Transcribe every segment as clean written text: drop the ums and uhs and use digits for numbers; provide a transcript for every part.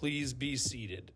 Please be seated.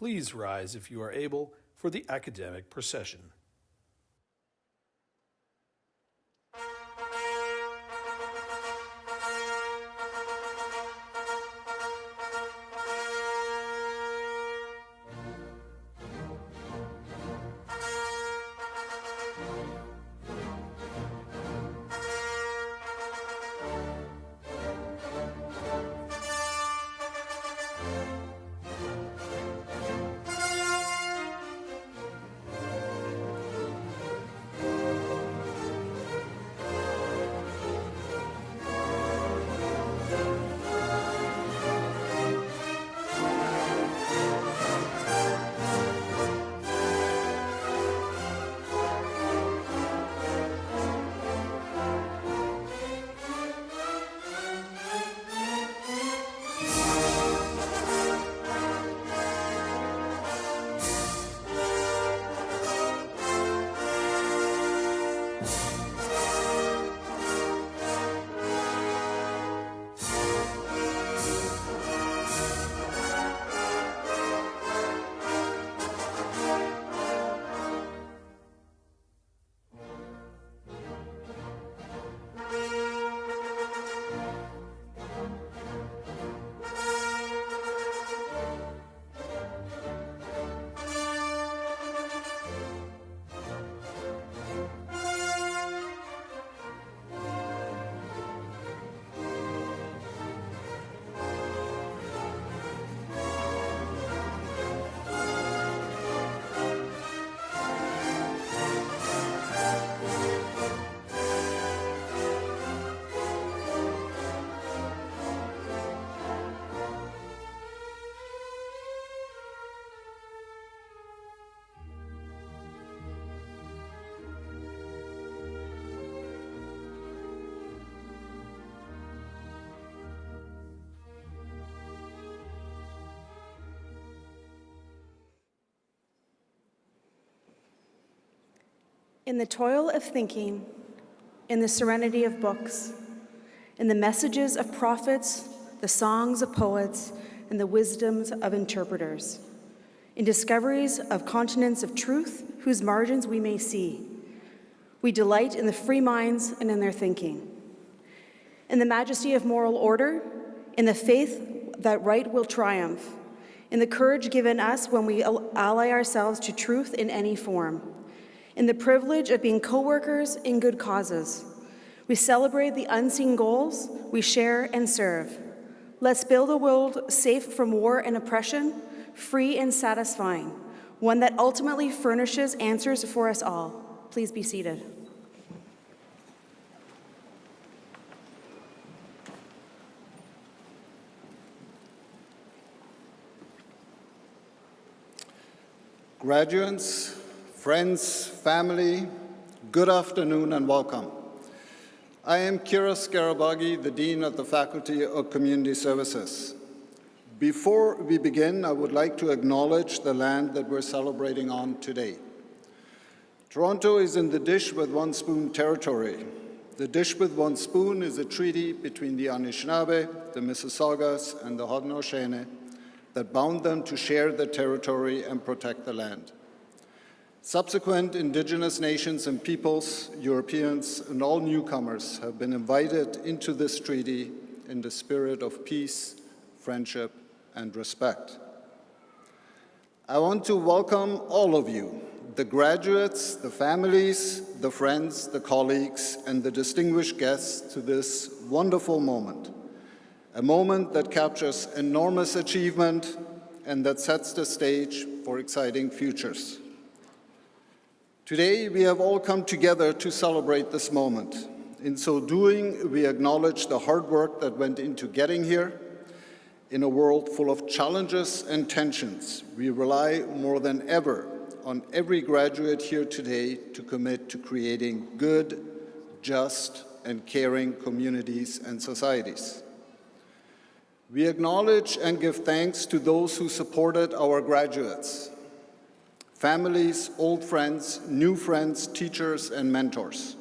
Please rise if you are able for the academic procession. In the toil of thinking, in the serenity of books, in the messages of prophets, the songs of poets, and the wisdoms of interpreters, in discoveries of continents of truth whose margins we may see, we delight in the free minds and in their thinking. In the majesty of moral order, in the faith that right will triumph, in the courage given us when we ally ourselves to truth in any form, in the privilege of being co-workers in good causes. We celebrate the unseen goals we share and serve. Let's build a world safe from war and oppression, free and satisfying, one that ultimately furnishes answers for us all. Please be seated. Graduates, friends, family, good afternoon and welcome. I am Kira Scarabaghi, the Dean of the Faculty of Community Services. Before we begin, I would like to acknowledge the land that we're celebrating on today. Toronto is in the Dish with One Spoon territory. The Dish with One Spoon is a treaty between the Anishinaabe, the Mississaugas, and the Haudenosaunee that bound them to share the territory and protect the land. Subsequent Indigenous nations and peoples, Europeans, and all newcomers have been invited into this treaty in the spirit of peace, friendship, and respect. I want to welcome all of you, the graduates, the families, the friends, the colleagues, and the distinguished guests to this wonderful moment. A moment that captures enormous achievement and that sets the stage for exciting futures. Today, we have all come together to celebrate this moment. In so doing, we acknowledge the hard work that went into getting here. In a world full of challenges and tensions, we rely more than ever on every graduate here today to commit to creating good, just, and caring communities and societies. We acknowledge and give thanks to those who supported our graduates, families, old friends, new friends, teachers, and mentors.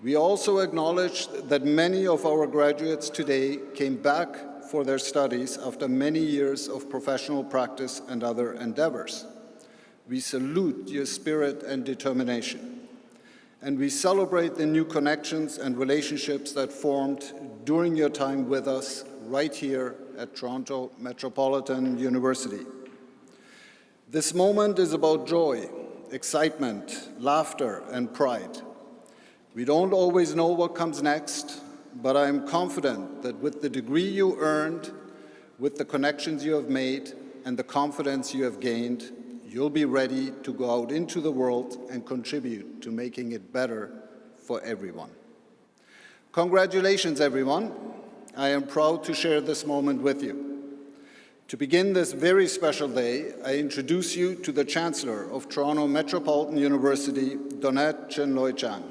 We also acknowledge that many of our graduates today came back for their studies after many years of professional practice and other endeavors. We salute your spirit and determination, and we celebrate the new connections and relationships that formed during your time with us right here at Toronto Metropolitan University. This moment is about joy, excitement, laughter, and pride. We don't always know what comes next, but I am confident that with the degree you earned, with the connections you have made, and the confidence you have gained, you'll be ready to go out into the world and contribute to making it better for everyone. Congratulations, everyone. I am proud to share this moment with you. To begin this very special day, I introduce you to the Chancellor of Toronto Metropolitan University, Donette Chenloy-Chan.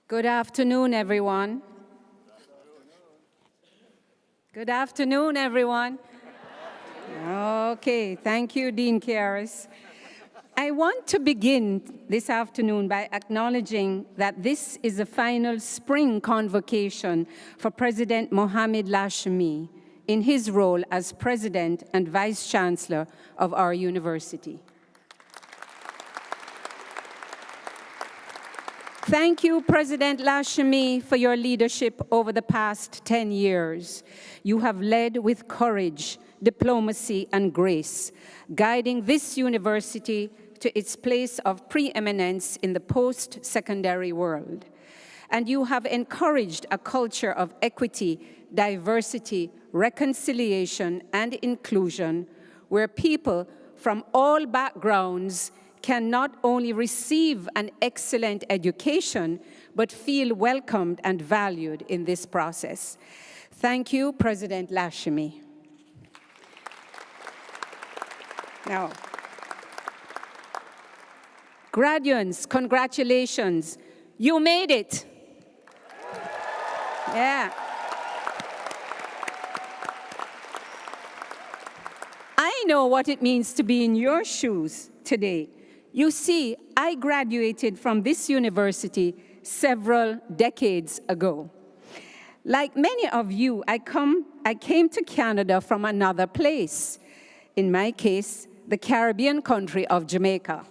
Good afternoon, everyone. Good afternoon, everyone. Okay, thank you, Dean Kiaris. I want to begin this afternoon by acknowledging that this is the final spring convocation for President Mohamed Lachemi in his role as President and Vice Chancellor of our university. Thank you, President Lachemi, for your leadership over the past 10 years. You have led with courage, diplomacy, and grace, guiding this university to its place of preeminence in the post-secondary world. And you have encouraged a culture of equity, diversity, reconciliation, and inclusion, where people from all backgrounds can not only receive an excellent education, but feel welcomed and valued in this process. Thank you, President Lachemi. Now, graduates, congratulations. You made it. Yeah. I know what it means to be in your shoes today. You see, I graduated from this university several decades ago. Like many of you, I came to Canada from another place. In my case, the Caribbean country of Jamaica.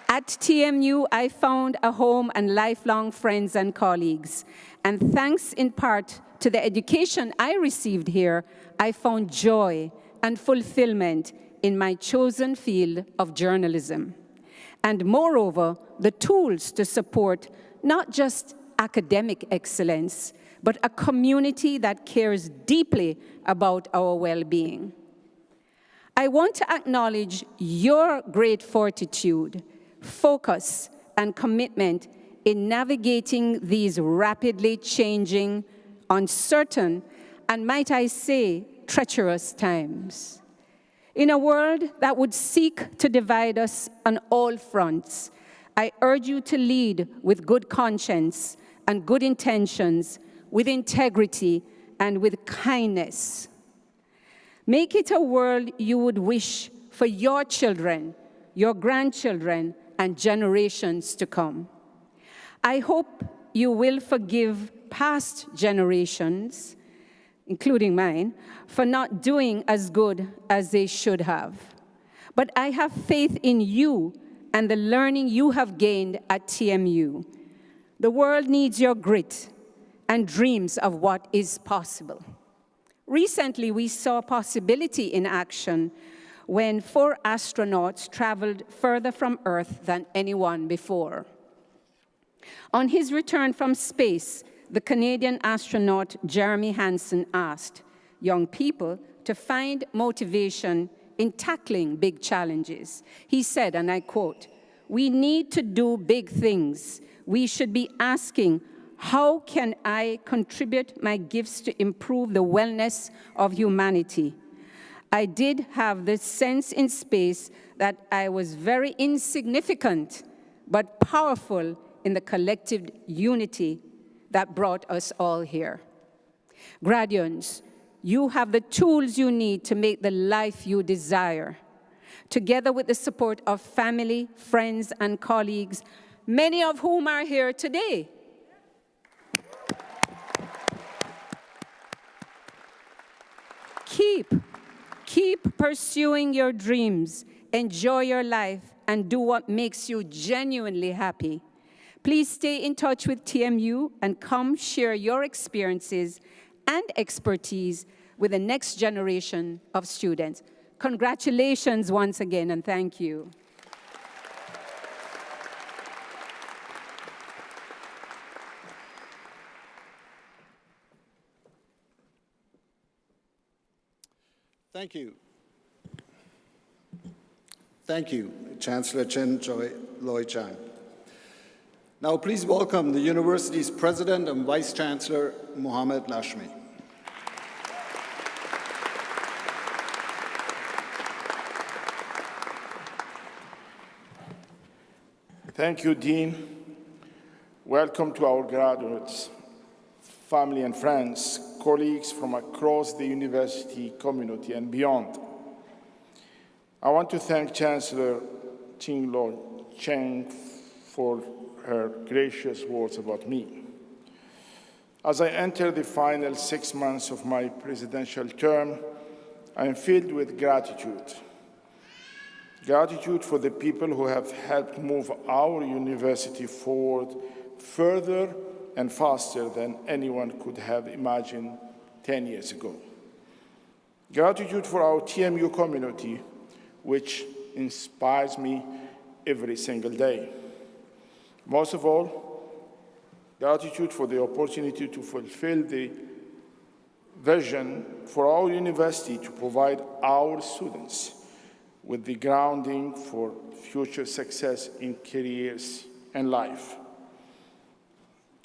At TMU, I found a home and lifelong friends and colleagues. And thanks in part to the education I received here, I found joy and fulfillment in my chosen field of journalism. And moreover, the tools to support not just academic excellence, but a community that cares deeply about our well-being. I want to acknowledge your great fortitude, focus, and commitment in navigating these rapidly changing, uncertain, and might I say, treacherous times. In a world that would seek to divide us on all fronts, I urge you to lead with good conscience and good intentions, with integrity and with kindness. Make it a world you would wish for your children, your grandchildren, and generations to come. I hope you will forgive past generations, including mine, for not doing as good as they should have. But I have faith in you and the learning you have gained at TMU. The world needs your grit and dreams of what is possible. Recently, we saw possibility in action when 4 astronauts traveled further from Earth than anyone before. On his return from space, the Canadian astronaut Jeremy Hansen asked young people to find motivation in tackling big challenges. He said, and I quote, "We need to do big things. We should be asking, how can I contribute my gifts to improve the wellness of humanity?" I did have the sense in space that I was very insignificant, but powerful in the collective unity that brought us all here. Graduates, you have the tools you need to make the life you desire. Together with the support of family, friends, and colleagues, many of whom are here today. Keep pursuing your dreams, enjoy your life, and do what makes you genuinely happy. Please stay in touch with TMU and come share your experiences and expertise with the next generation of students. Congratulations once again, and thank you. Thank you. Thank you, Chancellor Chen Loy Chang. Now please welcome the university's President and Vice Chancellor, Mohamed Lashmi. Thank you, Dean. Welcome to our graduates, family and friends, colleagues from across the university community and beyond. I want to thank Chancellor Chen Loy Chang for her gracious words about me. As I enter the final 6 months of my presidential term, I am filled with gratitude. Gratitude for the people who have helped move our university forward further and faster than anyone could have imagined 10 years ago. Gratitude for our TMU community, which inspires me every single day. Most of all, gratitude for the opportunity to fulfill the vision for our university to provide our students with the grounding for future success in careers and life.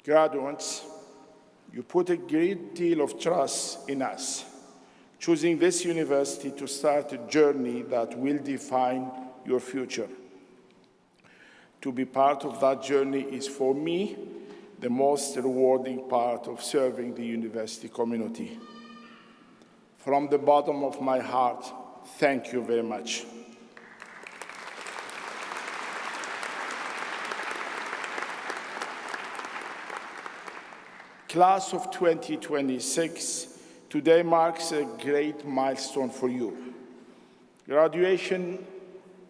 Graduates, you put a great deal of trust in us, choosing this university to start a journey that will define your future. To be part of that journey is, for me, the most rewarding part of serving the university community. From the bottom of my heart, thank you very much. Class of 2026, today marks a great milestone for you. Graduation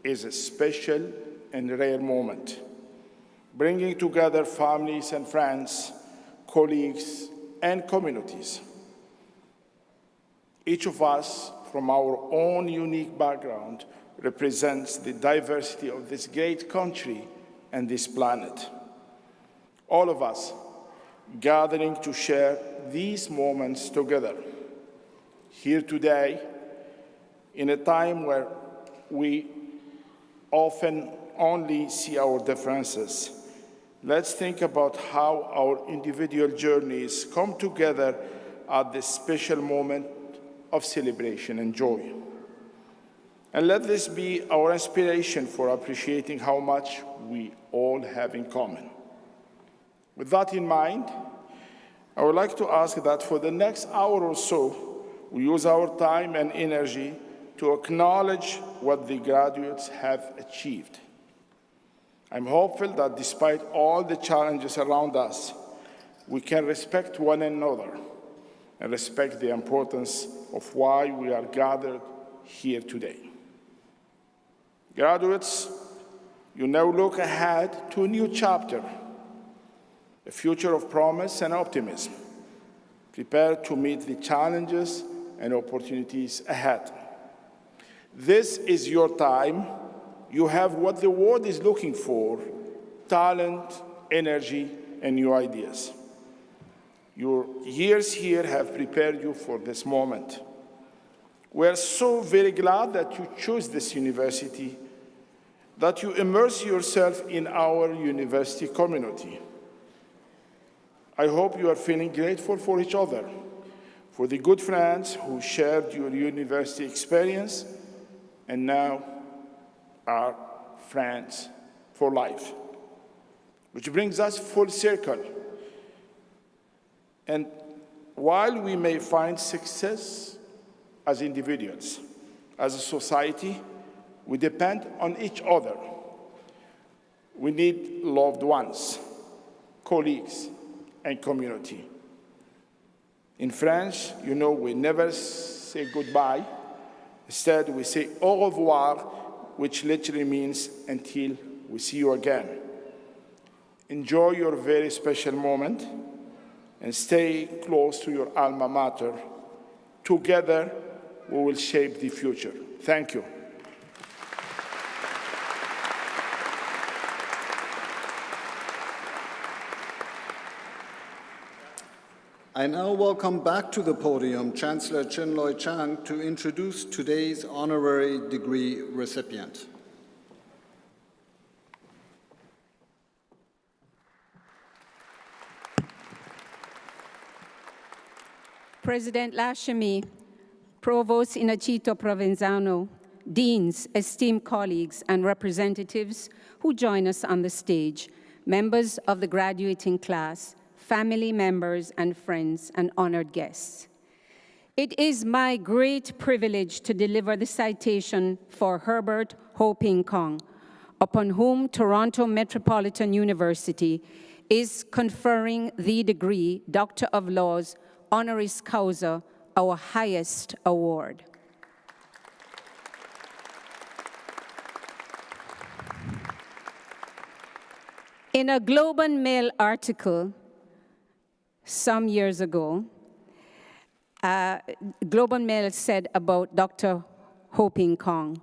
is a special and rare moment, bringing together families and friends, colleagues, and communities. Each of us, from our own unique background, represents the diversity of this great country and this planet. All of us gathering to share these moments together. Here today, in a time where we often only see our differences, let's think about how our individual journeys come together at this special moment of celebration and joy. And let this be our inspiration for appreciating how much we all have in common. With that in mind, I would like to ask that for the next hour or so, we use our time and energy to acknowledge what the graduates have achieved. I'm hopeful that despite all the challenges around us, we can respect one another and respect the importance of why we are gathered here today. Graduates, you now look ahead to a new chapter, a future of promise and optimism. Prepare to meet the challenges and opportunities ahead. This is your time. You have what the world is looking for: talent, energy, and new ideas. Your years here have prepared you for this moment. We're so very glad that you chose this university, that you immerse yourself in our university community. I hope you are feeling grateful for each other, for the good friends who shared your university experience and now are friends for life. Which brings us full circle. And while we may find success as individuals, as a society, we depend on each other. We need loved ones, colleagues, and community. In French, you know, we never say goodbye. Instead, we say au revoir, which literally means until we see you again. Enjoy your very special moment and stay close to your alma mater. Together, we will shape the future. Thank you. I now welcome back to the podium Chancellor Chin-Loy Chang to introduce today's honorary degree recipient. President Lashmi, Provost Inachito Provenzano, deans, esteemed colleagues, and representatives who join us on the stage, members of the graduating class, family members and friends, and honored guests. It is my great privilege to deliver the citation for Herbert Ho Ping Kong, upon whom Toronto Metropolitan University is conferring the degree Doctor of Laws honoris causa, our highest award. In a Globe and Mail article some years ago, Globe and Mail said about Dr. Ho Ping Kong,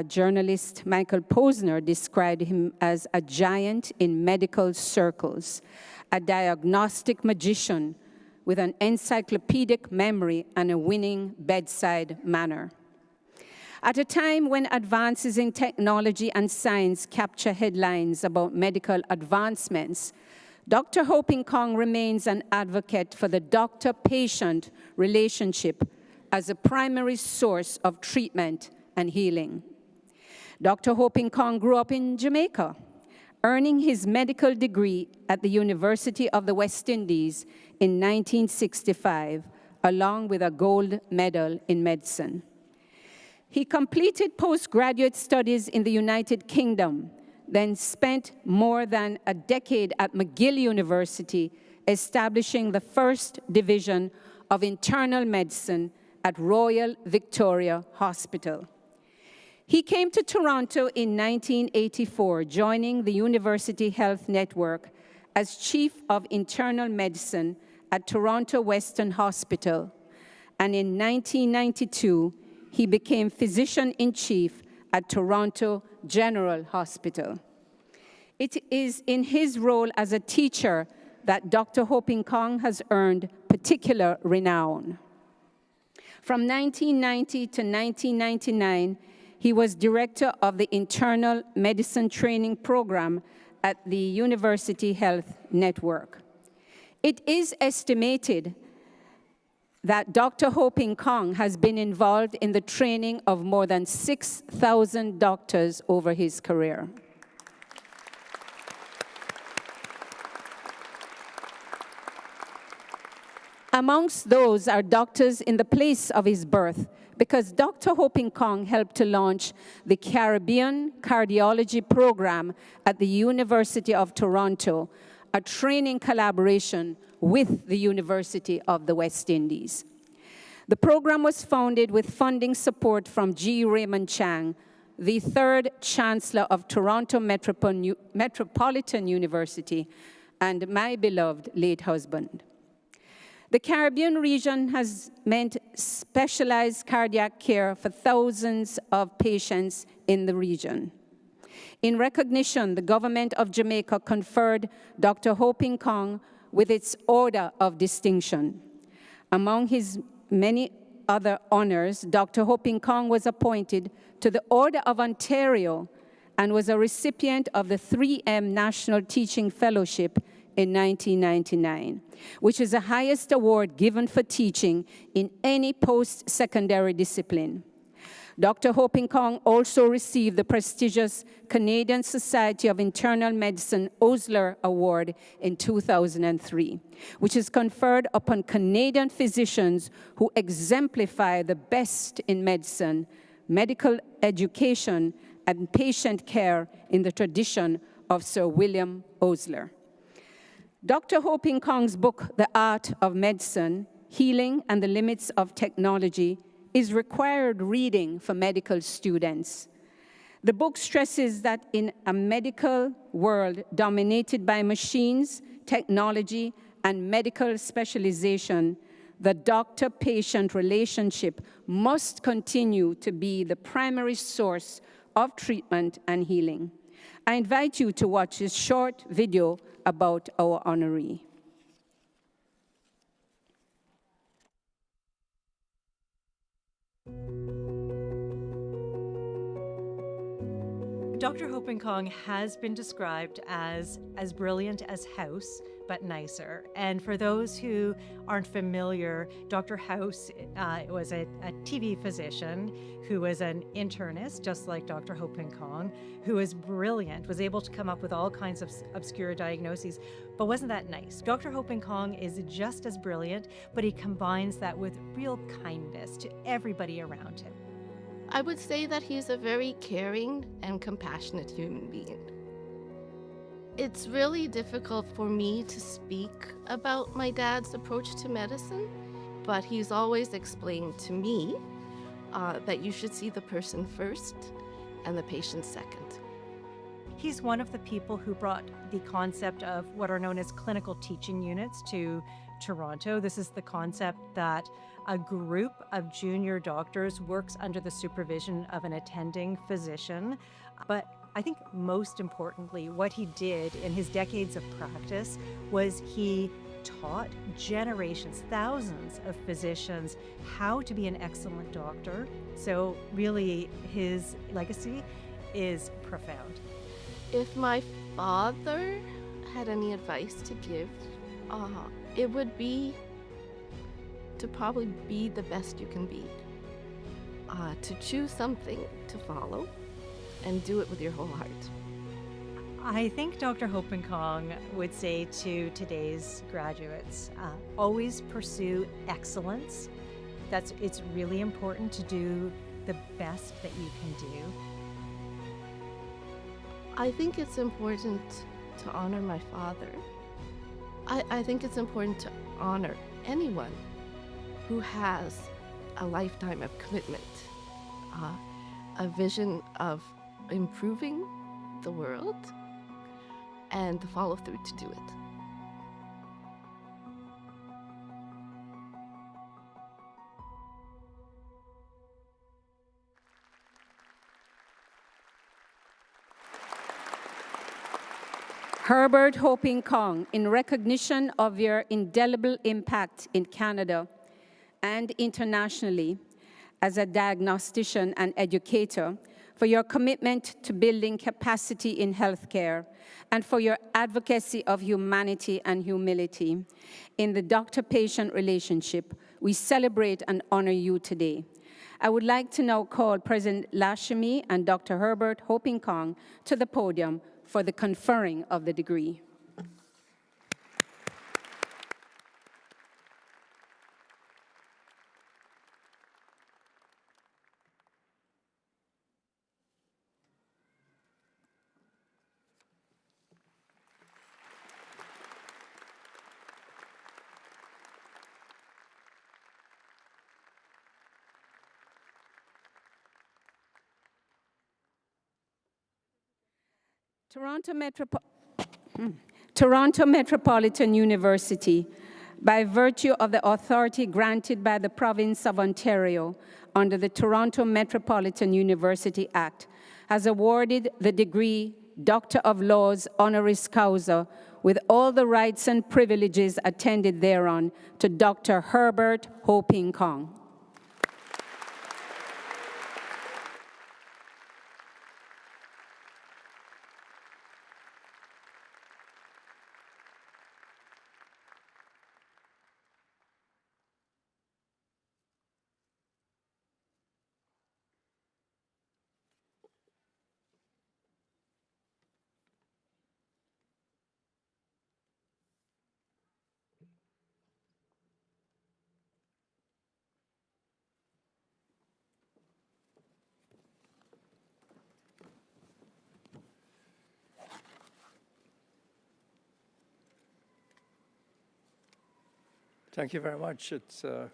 journalist Michael Posner described him as a giant in medical circles, a diagnostic magician with an encyclopedic memory and a winning bedside manner. At a time when advances in technology and science capture headlines about medical advancements, Dr. Ho Ping Kong remains an advocate for the doctor-patient relationship as a primary source of treatment and healing. Dr. Hoping Kong grew up in Jamaica, earning his medical degree at the University of the West Indies in 1965, along with a gold medal in medicine. He completed postgraduate studies in the United Kingdom, then spent more than a decade at McGill University, establishing the first division of internal medicine at Royal Victoria Hospital. He came to Toronto in 1984, joining the University Health Network as Chief of Internal Medicine at Toronto Western Hospital, and in 1992, he became Physician-in-Chief at Toronto General Hospital. It is in his role as a teacher that Dr. Hoping Kong has earned particular renown. From 1990 to 1999, he was director of the Internal Medicine Training Program at the University Health Network. It is estimated that Dr. Hoping Kong has been involved in the training of more than 6,000 doctors over his career. Amongst those are doctors in the place of his birth, because Dr. Hoping Kong helped to launch the Caribbean Cardiology Program at the University of Toronto, a training collaboration with the University of the West Indies. The program was founded with funding support from G. Raymond Chang, the third Chancellor of Toronto Metropolitan University, and my beloved late husband. The Caribbean region has meant specialized cardiac care for thousands of patients in the region. In recognition, the government of Jamaica conferred Dr. Hoping Kong with its Order of Distinction. Among his many other honors, Dr. Hoping Kong was appointed to the Order of Ontario and was a recipient of the 3M National Teaching Fellowship in 1999, which is the highest award given for teaching in any post-secondary discipline. Dr. Hoping Kong also received the prestigious Canadian Society of Internal Medicine Osler Award in 2003, which is conferred upon Canadian physicians who exemplify the best in medicine, medical education, and patient care in the tradition of Sir William Osler. Dr. Hoping Kong's book, The Art of Medicine, Healing and the Limits of Technology, is required reading for medical students. The book stresses that in a medical world dominated by machines, technology, and medical specialization, the doctor-patient relationship must continue to be the primary source of treatment and healing. I invite you to watch this short video about our honoree. Dr. Hoping Kong has been described as brilliant as House, but nicer. And for those who aren't familiar, Dr. House was a TV physician who was an internist, just like Dr. Hoping Kong, who was brilliant, was able to come up with all kinds of obscure diagnoses, but wasn't that nice. Dr. Hoping Kong is just as brilliant, but he combines that with real kindness to everybody around him. I would say that he's a very caring and compassionate human being. It's really difficult for me to speak about my dad's approach to medicine, but he's always explained to me that you should see the person first and the patient second. He's one of the people who brought the concept of what are known as clinical teaching units to Toronto. This is the concept that a group of junior doctors works under the supervision of an attending physician. But I think most importantly, what he did in his decades of practice was he taught generations, thousands of physicians how to be an excellent doctor. So really, his legacy is profound. If my father had any advice to give, it would be to probably be the best you can be, to choose something to follow, and do it with your whole heart. I think Dr. Hopenkong would say to today's graduates, always pursue excellence. It's really important to do the best that you can do. I think it's important to honor my father. I think it's important to honor anyone who has a lifetime of commitment, a vision of improving the world, and the follow through to do it. Herbert Hopenkong, in recognition of your indelible impact in Canada and internationally as a diagnostician and educator, for your commitment to building capacity in healthcare, and for your advocacy of humanity and humility in the doctor-patient relationship, we celebrate and honor you today. I would like to now call President Lashmi and Dr. Herbert Hopenkong to the podium for the conferring of the degree. Toronto Metropolitan University, by virtue of the authority granted by the Province of Ontario under the Toronto Metropolitan University Act, has awarded the degree Doctor of Laws honoris causa with all the rights and privileges attended thereon to Dr. Herbert Hopenkong. Thank you very much. It's a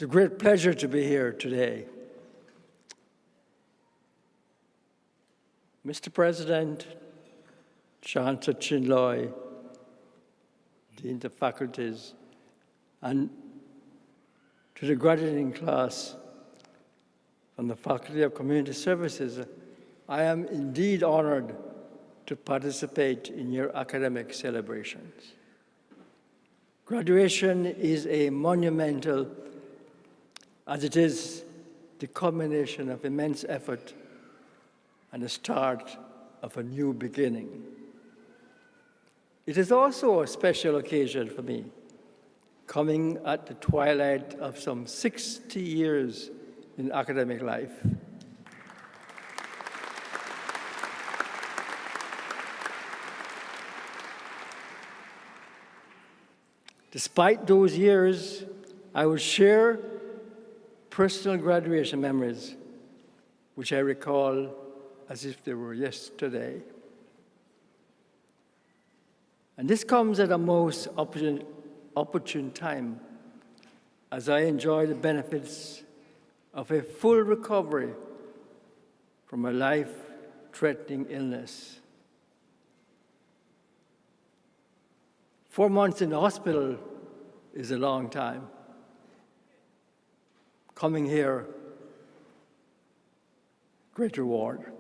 great pleasure to be here today. Mr. President, Chancellor Chinloy, Dean of Faculties, and to the graduating class from the Faculty of Community Services, I am indeed honored to participate in your academic celebrations. Graduation is a monumental, as it is the culmination of immense effort and the start of a new beginning. It is also a special occasion for me, coming at the twilight of some 60 years in academic life. Despite those years, I will share personal graduation memories, which I recall as if they were yesterday. And this comes at a most opportune time, as I enjoy the benefits of a full recovery from a life-threatening illness. 4 months in the hospital is a long time. Coming here, great reward.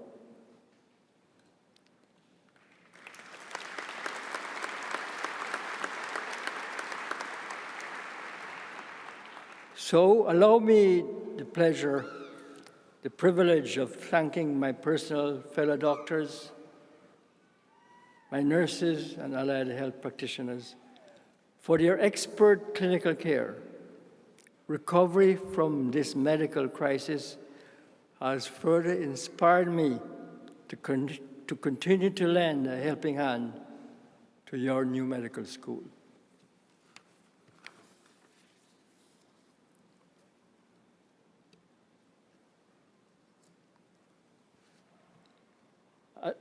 So allow me the pleasure, the privilege of thanking my personal fellow doctors, my nurses and allied health practitioners for their expert clinical care. Recovery from this medical crisis has further inspired me to continue to lend a helping hand to your new medical school.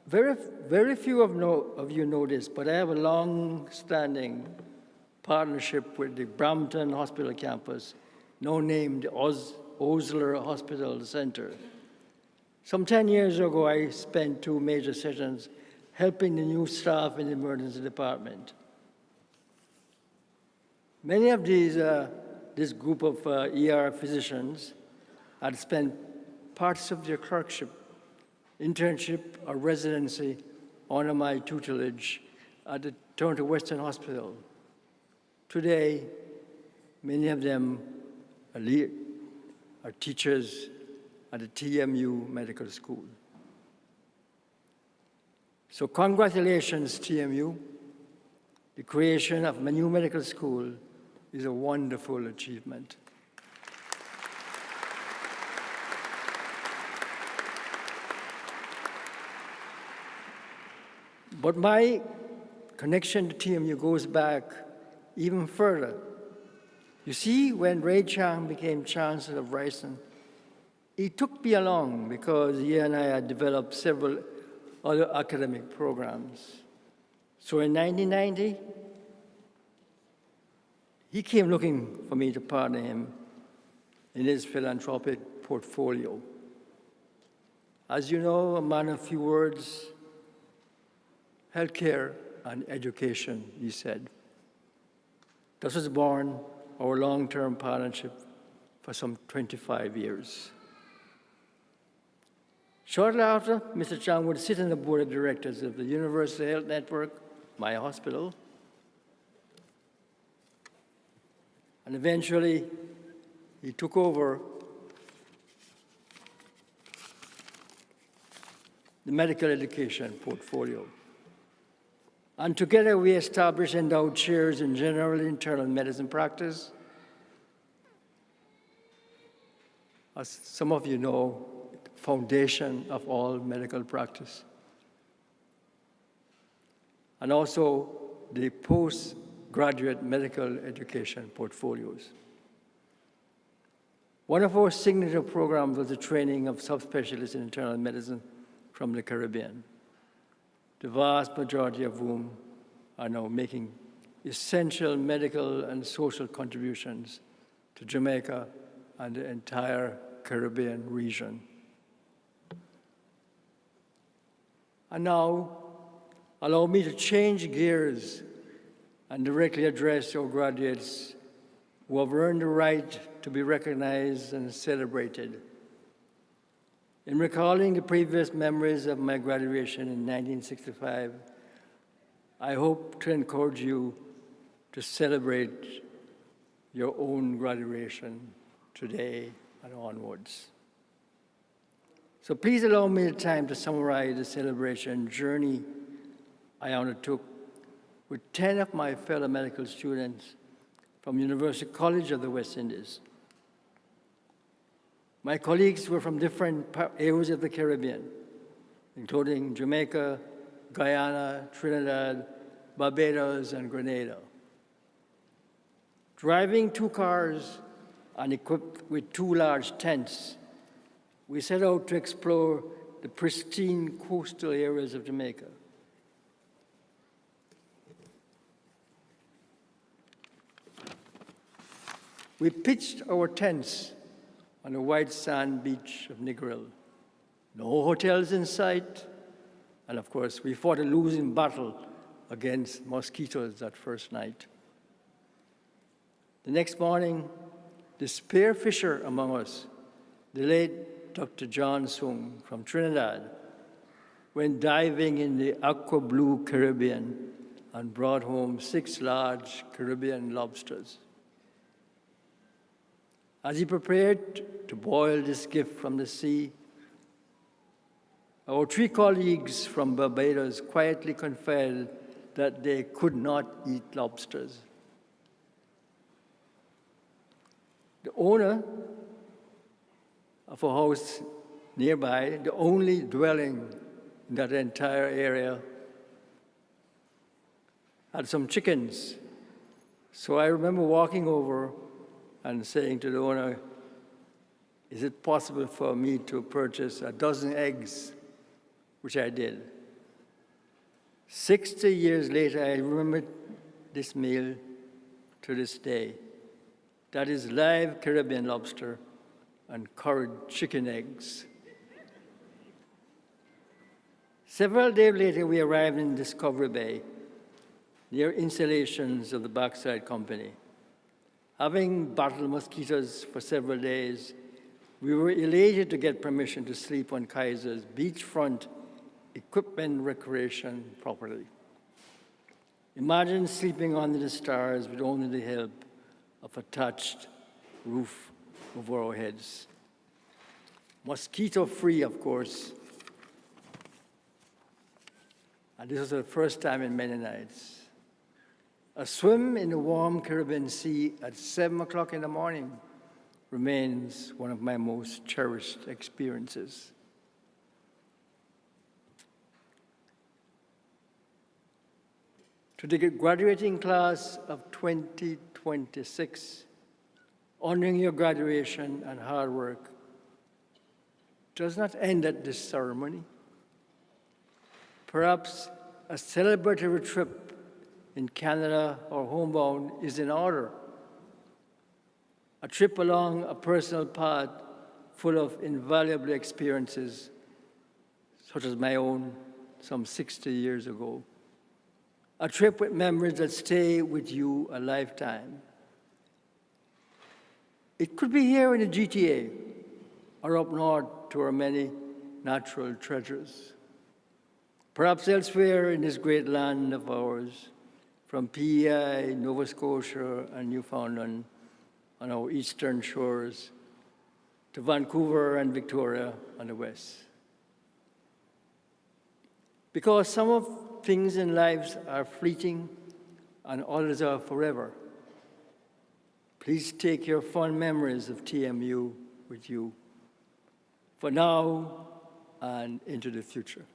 Very few of you know this, but I have a long-standing partnership with the Brampton Hospital campus, now named Osler Hospital Center. Some 10 years ago, I spent 2 major sessions helping the new staff in the emergency department. Many of this group of ER physicians had spent parts of their clerkship, internship, or residency under my tutelage at the Toronto Western Hospital. Today, many of them are teachers at the TMU Medical School. So congratulations, TMU. The creation of a new medical school is a wonderful achievement. But my connection to TMU goes back even further. You see, when Ray Chang became Chancellor of Ryerson, he took me along because he and I had developed several other academic programs. So in 1990, he came looking for me to partner him in his philanthropic portfolio. As you know, a man of few words, healthcare and education, he said. Thus was born our long-term partnership for some 25 years. Shortly after, Mr. Chang would sit on the board of directors of the Universal Health Network, my hospital, and eventually he took over the medical education portfolio. And together we established endowed chairs in general internal medicine practice. As some of you know, the foundation of all medical practice. And also the postgraduate medical education portfolios. One of our signature programs was the training of subspecialists in internal medicine from the Caribbean, the vast majority of whom are now making essential medical and social contributions to Jamaica and the entire Caribbean region. And now, allow me to change gears and directly address our graduates who have earned the right to be recognized and celebrated. In recalling the previous memories of my graduation in 1965, I hope to encourage you to celebrate your own graduation today and onwards. So please allow me the time to summarize the celebration journey I undertook with 10 of my fellow medical students from University College of the West Indies. My colleagues were from different areas of the Caribbean, including Jamaica, Guyana, Trinidad, Barbados, and Grenada. Driving 2 cars and equipped with 2 large tents, we set out to explore the pristine coastal areas of Jamaica. We pitched our tents on the white sand beach of Negril. No hotels in sight, and of course, we fought a losing battle against mosquitoes that first night. The next morning, the spearfisher among us, the late Dr. John Sung from Trinidad, went diving in the aqua blue Caribbean and brought home 6 large Caribbean lobsters. As he prepared to boil this gift from the sea, our 3 colleagues from Barbados quietly confessed that they could not eat lobsters. The owner of a house nearby, the only dwelling in that entire area, had some chickens. So I remember walking over and saying to the owner, "Is it possible for me to purchase a dozen eggs?" Which I did. 60 years later, I remember this meal to this day. That is live Caribbean lobster and curried chicken eggs. Several days later, we arrived in Discovery Bay, near installations of the Backside Company. Having battled mosquitoes for several days, we were elated to get permission to sleep on Kaiser's beachfront equipment recreation property. Imagine sleeping under the stars with only the help of a thatched roof over our heads. Mosquito-free, of course. And this was the first time in many nights. A swim in the warm Caribbean Sea at 7 o'clock in the morning remains one of my most cherished experiences. To the graduating class of 2026, honoring your graduation and hard work does not end at this ceremony. Perhaps a celebratory trip in Canada or homebound is in order. A trip along a personal path full of invaluable experiences, such as my own some 60 years ago. A trip with memories that stay with you a lifetime. It could be here in the GTA or up north to our many natural treasures. Perhaps elsewhere in this great land of ours, from PEI, Nova Scotia, and Newfoundland on our eastern shores to Vancouver and Victoria on the west. Because some of things in lives are fleeting and others are forever. Please take your fond memories of TMU with you for now and into the future.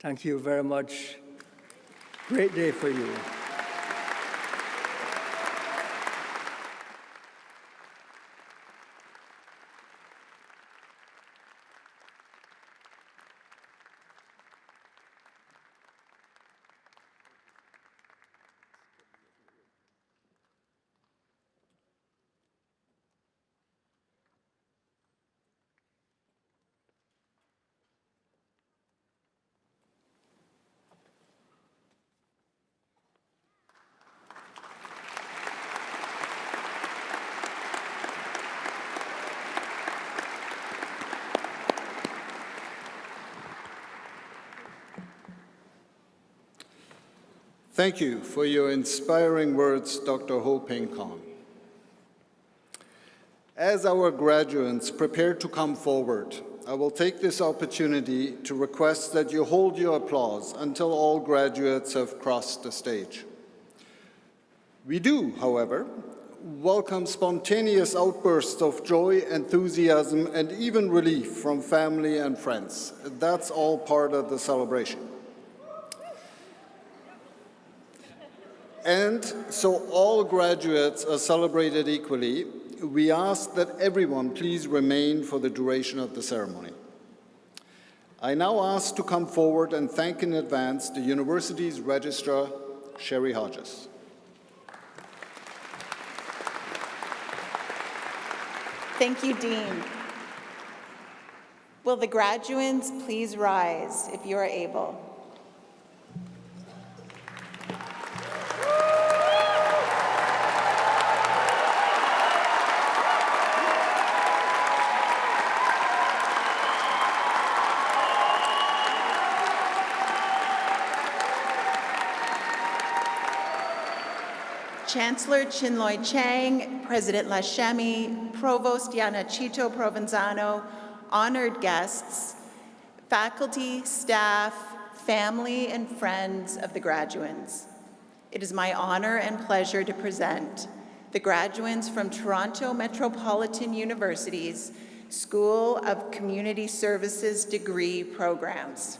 Thank you very much. Great day for you. Thank you for your inspiring words, Dr. Ho Peng Kong. As our graduates prepare to come forward, I will take this opportunity to request that you hold your applause until all graduates have crossed the stage. We do, however, welcome spontaneous outbursts of joy, enthusiasm, and even relief from family and friends. That's all part of the celebration. And so all graduates are celebrated equally. We ask that everyone please remain for the duration of the ceremony. I now ask to come forward and thank in advance the university's registrar, Sherry Hodges. Thank you, Dean. Will the graduates please rise if you are able? Chancellor Chinloy Chang, President Lashemi, Provost Yana Chito Provenzano, honored guests, faculty, staff, family, and friends of the graduates. It is my honor and pleasure to present the graduates from Toronto Metropolitan University's School of Community Services degree programs.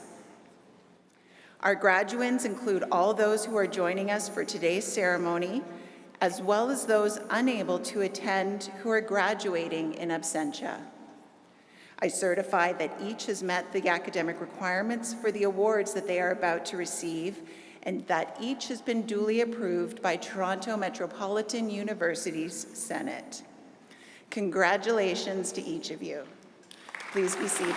Our graduands include all those who are joining us for today's ceremony, as well as those unable to attend who are graduating in absentia. I certify that each has met the academic requirements for the awards that they are about to receive, and that each has been duly approved by Toronto Metropolitan University's Senate. Congratulations to each of you. Please be seated.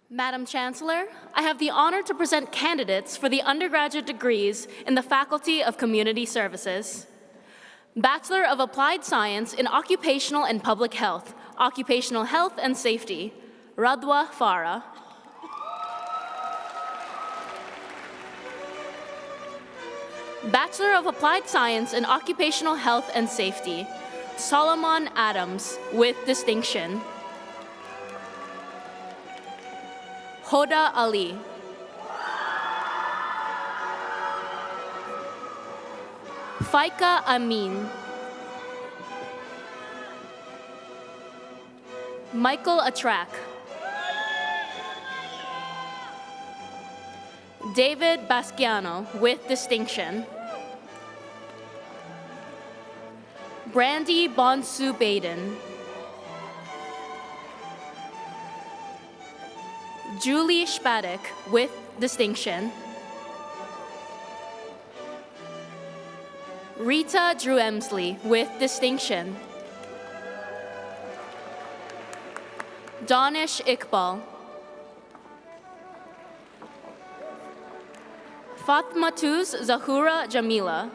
Madam Chancellor, I have the honor to present candidates for the undergraduate degrees in the Faculty of Community Services. Bachelor of Applied Science in Occupational and Public Health, Occupational Health and Safety, Radwa Farah. Bachelor of Applied Science in Occupational Health and Safety, Solomon Adams, with distinction. Hoda Ali. Faika Amin. Michael Atrak. David Basquiano, with distinction. Brandy Bonsu Baden. Julie Spadek, with distinction. Rita Drew Emsley, with distinction. Danish Iqbal. Fatmatuz Zahura Jamila.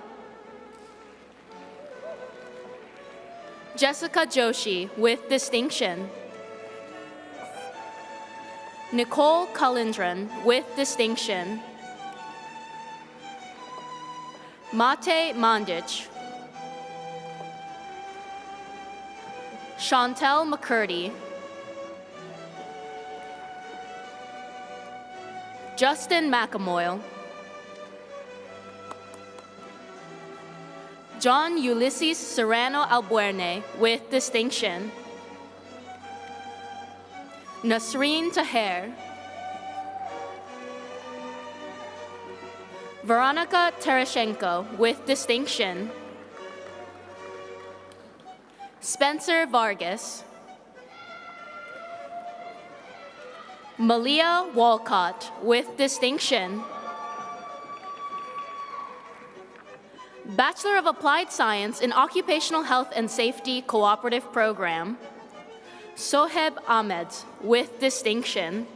Jessica Joshi, with distinction. Nicole Kalindran, with distinction. Mate Mandic. Chantel McCurdy. Justin McAmoyle. John Ulysses Serrano Albuerne, with distinction. Nasreen Taher. Veronica Tereshenko, with distinction. Spencer Vargas. Malia Walcott, with distinction. Bachelor of Applied Science in Occupational Health and Safety Cooperative Program, Soheb Ahmed, with distinction.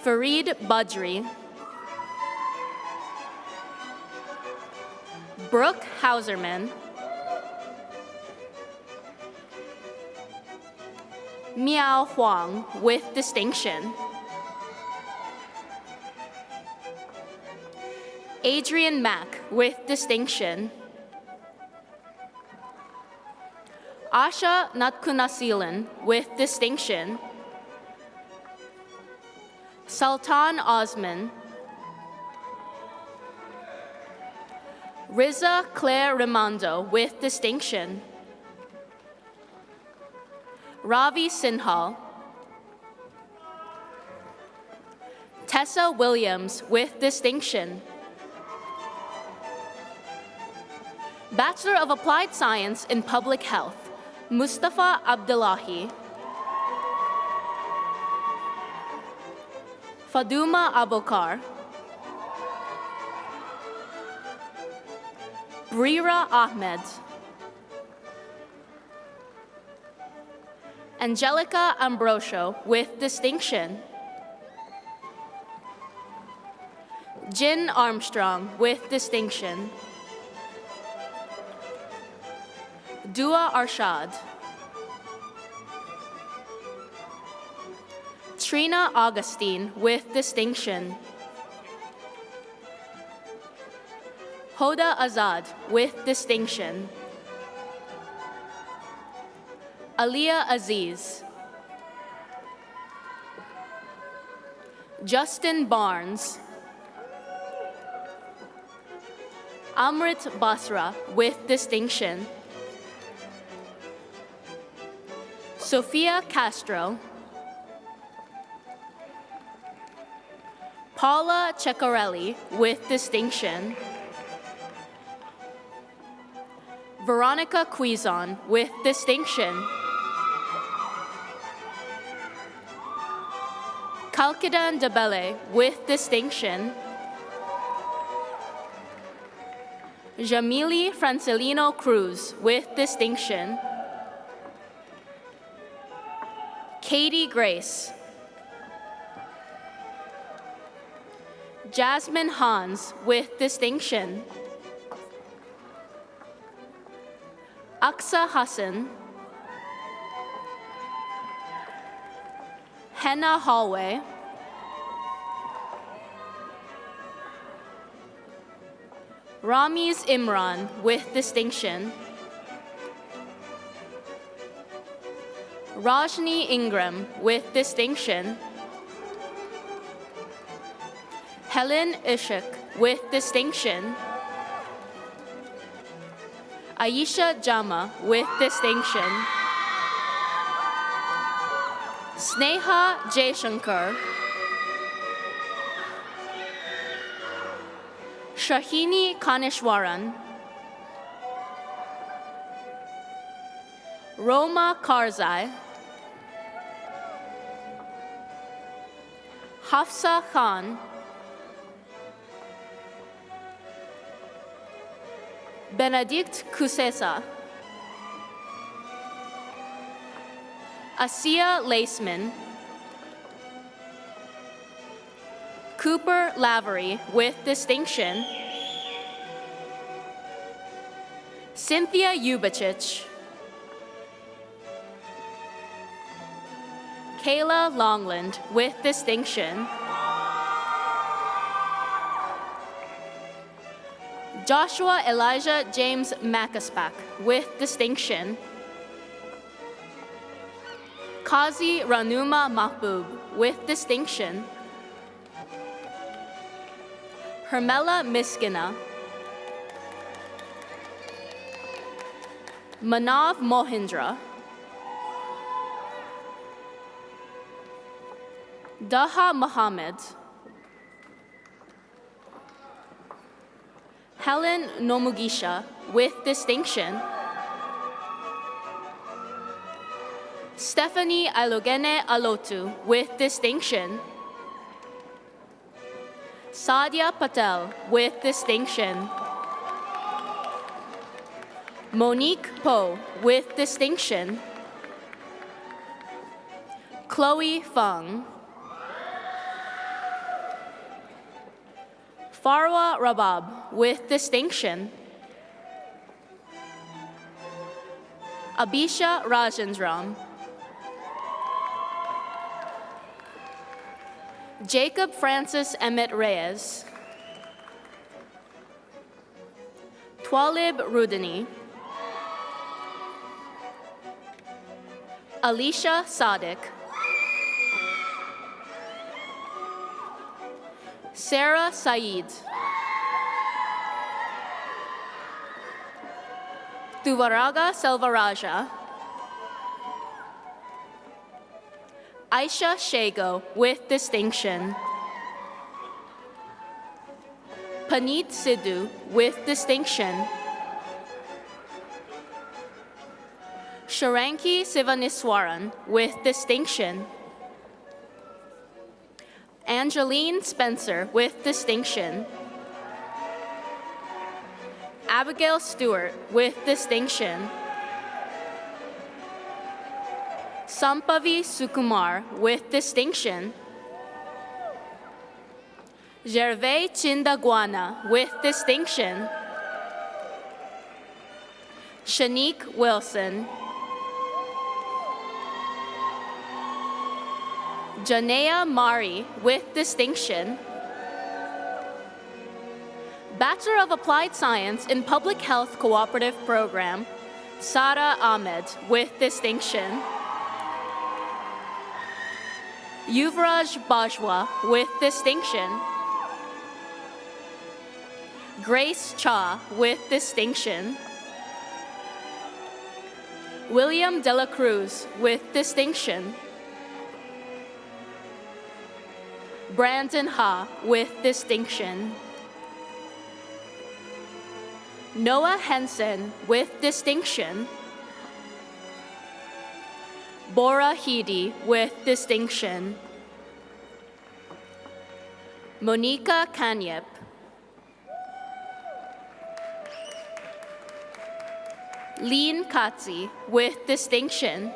Fareed Badri. Brooke Hauserman. Miao Huang, with distinction. Adrian Mack, with distinction. Asha Natkunasilan, with distinction. Sultan Osman. Riza Claire Raimondo, with distinction. Ravi Sinhal. Tessa Williams, with distinction. Bachelor of Applied Science in Public Health, Mustafa Abdullahi. Faduma Abokar. Brira Ahmed. Angelica Ambrosio, with distinction. Jin Armstrong with distinction. Dua Arshad. Trina Augustine with distinction. Hoda Azad with distinction. Aliyah Aziz. Justin Barnes. Amrit Basra with distinction. Sofia Castro. Paula Ceccarelli with distinction. Veronica Quizon with distinction. Kalkidan Debele with distinction. Jamili Francilino Cruz with distinction. Katie Grace. Jasmine Hans with distinction. Aksa Hassan. Henna Hallway. Ramiz Imran with distinction. Rajni Ingram with distinction. Helen Ishak with distinction. Aisha Jama with distinction. Sneha Jaishankar. Shahini Kaneshwaran. Roma Karzai. Hafsa Khan. Benedict Kusesa. Asia Laceman. Cooper Lavery with distinction. Cynthia Ubachich. Kayla Longland with distinction. Joshua Elijah James Makaspak with distinction. Kazi Ranuma Mahbub with distinction. Hermela Miskina. Manav Mohindra. Daha Muhammad. Helen Nomugisha with distinction. Stephanie Alogene Alotu with distinction. Sadia Patel with distinction. Monique Poe with distinction. Chloe Fung. Farwa Rabab with distinction. Abisha Rajendram. Jacob Francis Emmett Reyes. Twalib Rudini. Alicia Sadiq. Sarah Saeed. Tuvaraga Selvaraja. Aisha Shago with distinction. Paneet Sidhu with distinction. Sharanki Sivaniswaran with distinction. Angeline Spencer with distinction. Abigail Stewart with distinction. Sampavi Sukumar with distinction. Gervais Chindaguana with distinction. Shanique Wilson. Janea Mari with distinction. Bachelor of Applied Science in Public Health Cooperative Program, Sara Ahmed with distinction. Yuvraj Bajwa with distinction. Grace Cha with distinction. William De La Cruz with distinction. Brandon Ha with distinction. Noah Henson with distinction. Bora Hidi with distinction. Monica Kanyep. Lean Katzi with distinction.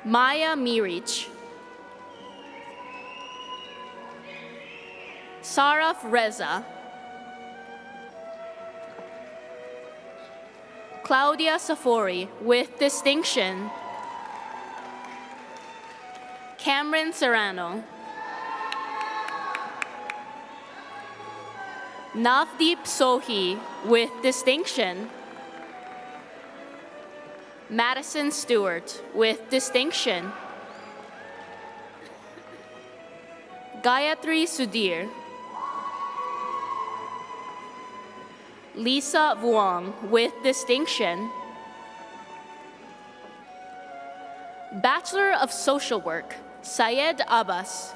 Maya Mirich. Saraf Reza. Claudia Safori with distinction. Cameron Serrano. Navdeep Sohi with distinction. Madison Stewart with distinction. Gayatri Sudhir. Lisa Vuong with distinction. Bachelor of Social Work, Syed Abbas.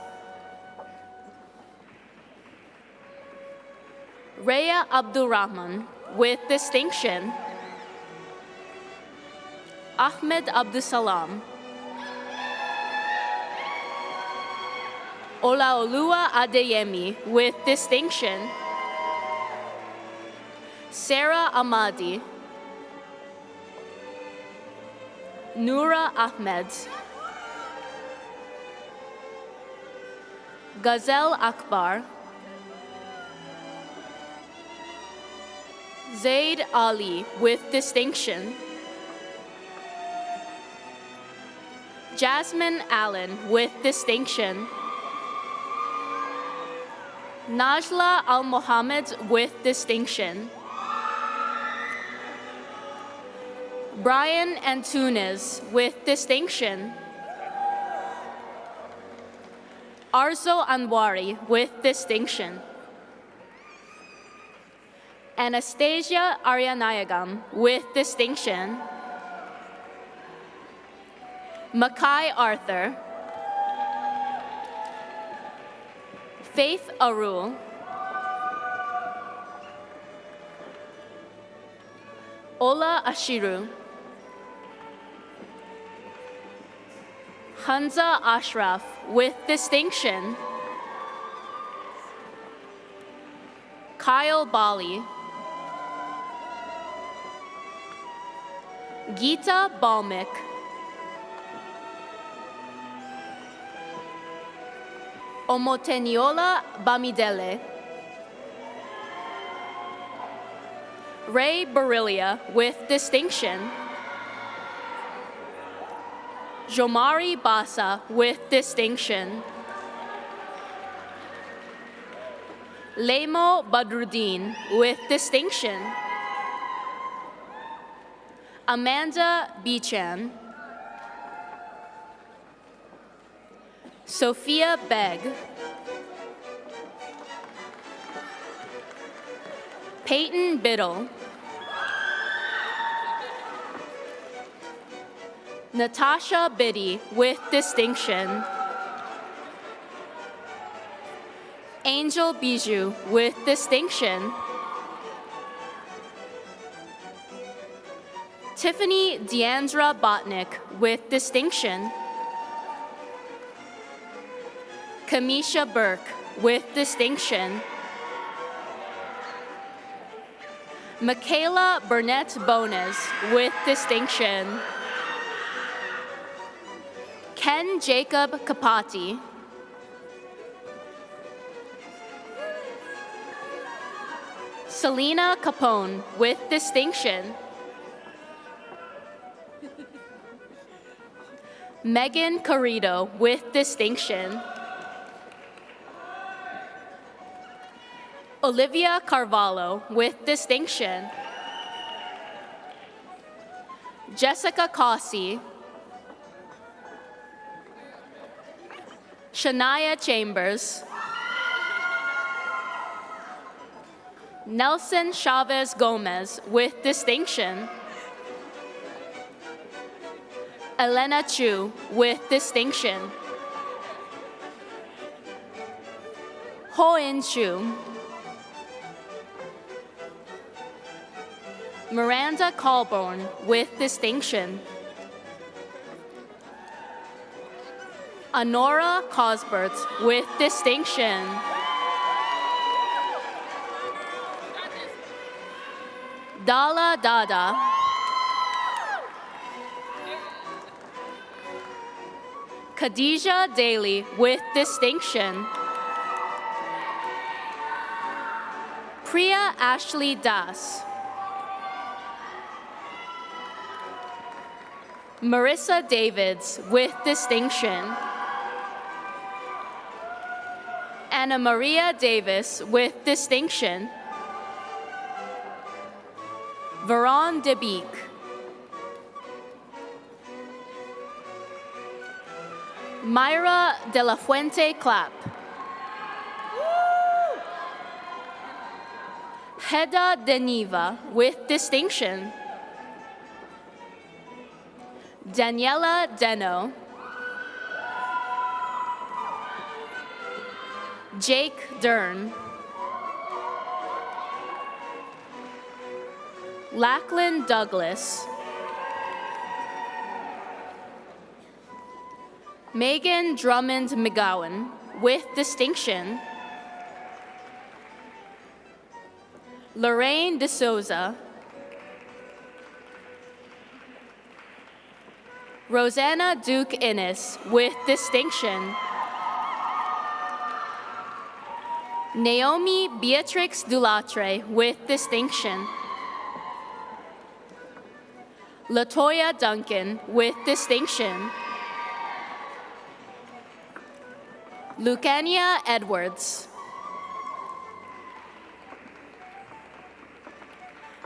Rhea Abdurrahman with distinction. Ahmed Abdusalam. Olaoluwa Adeyemi with distinction. Sarah Ahmadi. Noura Ahmed. Ghazel Akbar. Zaid Ali with distinction. Jasmine Allen with distinction. Najla Al-Mohammed with distinction. Brian Antunes with distinction. Arzo Anwari with distinction. Anastasia Aryanayagam with distinction. Makai Arthur. Faith Arul. Ola Ashiru. Hanza Ashraf with distinction. Kyle Bali. Geeta Balmik. Omoteniola Bamidele. Ray Barillia with distinction. Jomari Basa with distinction. Lemo Badruddin with distinction. Amanda Bichan. Sophia Beg. Peyton Biddle. Natasha Biddy with distinction. Angel Bijou with distinction. Tiffany Deandra Botnick with distinction. Kamisha Burke with distinction. Michaela Burnett Bonas with distinction. Ken Jacob Kapati. Selena Capone with distinction. Megan Carrito with distinction. Olivia Carvalho with distinction. Jessica Cossey. Shania Chambers. Nelson Chavez Gomez with distinction. Elena Chu with distinction. Ho-In Chu. Miranda Colborn with distinction. Honora Cosbert with distinction. Dala Dada. Khadijah Daly with distinction. Priya Ashley Das. Marissa Davids with distinction. Anna Maria Davis with distinction. Veron DeBeek. Myra De La Fuente Clapp. Heda Deniva with distinction. Daniela Deno. Jake Dern. Lachlan Douglas. Megan Drummond McGowan with distinction. Lorraine D'Souza. Rosanna Duke Innes with distinction. Naomi Beatrix Dulatre with distinction. Latoya Duncan with distinction. Lucania Edwards.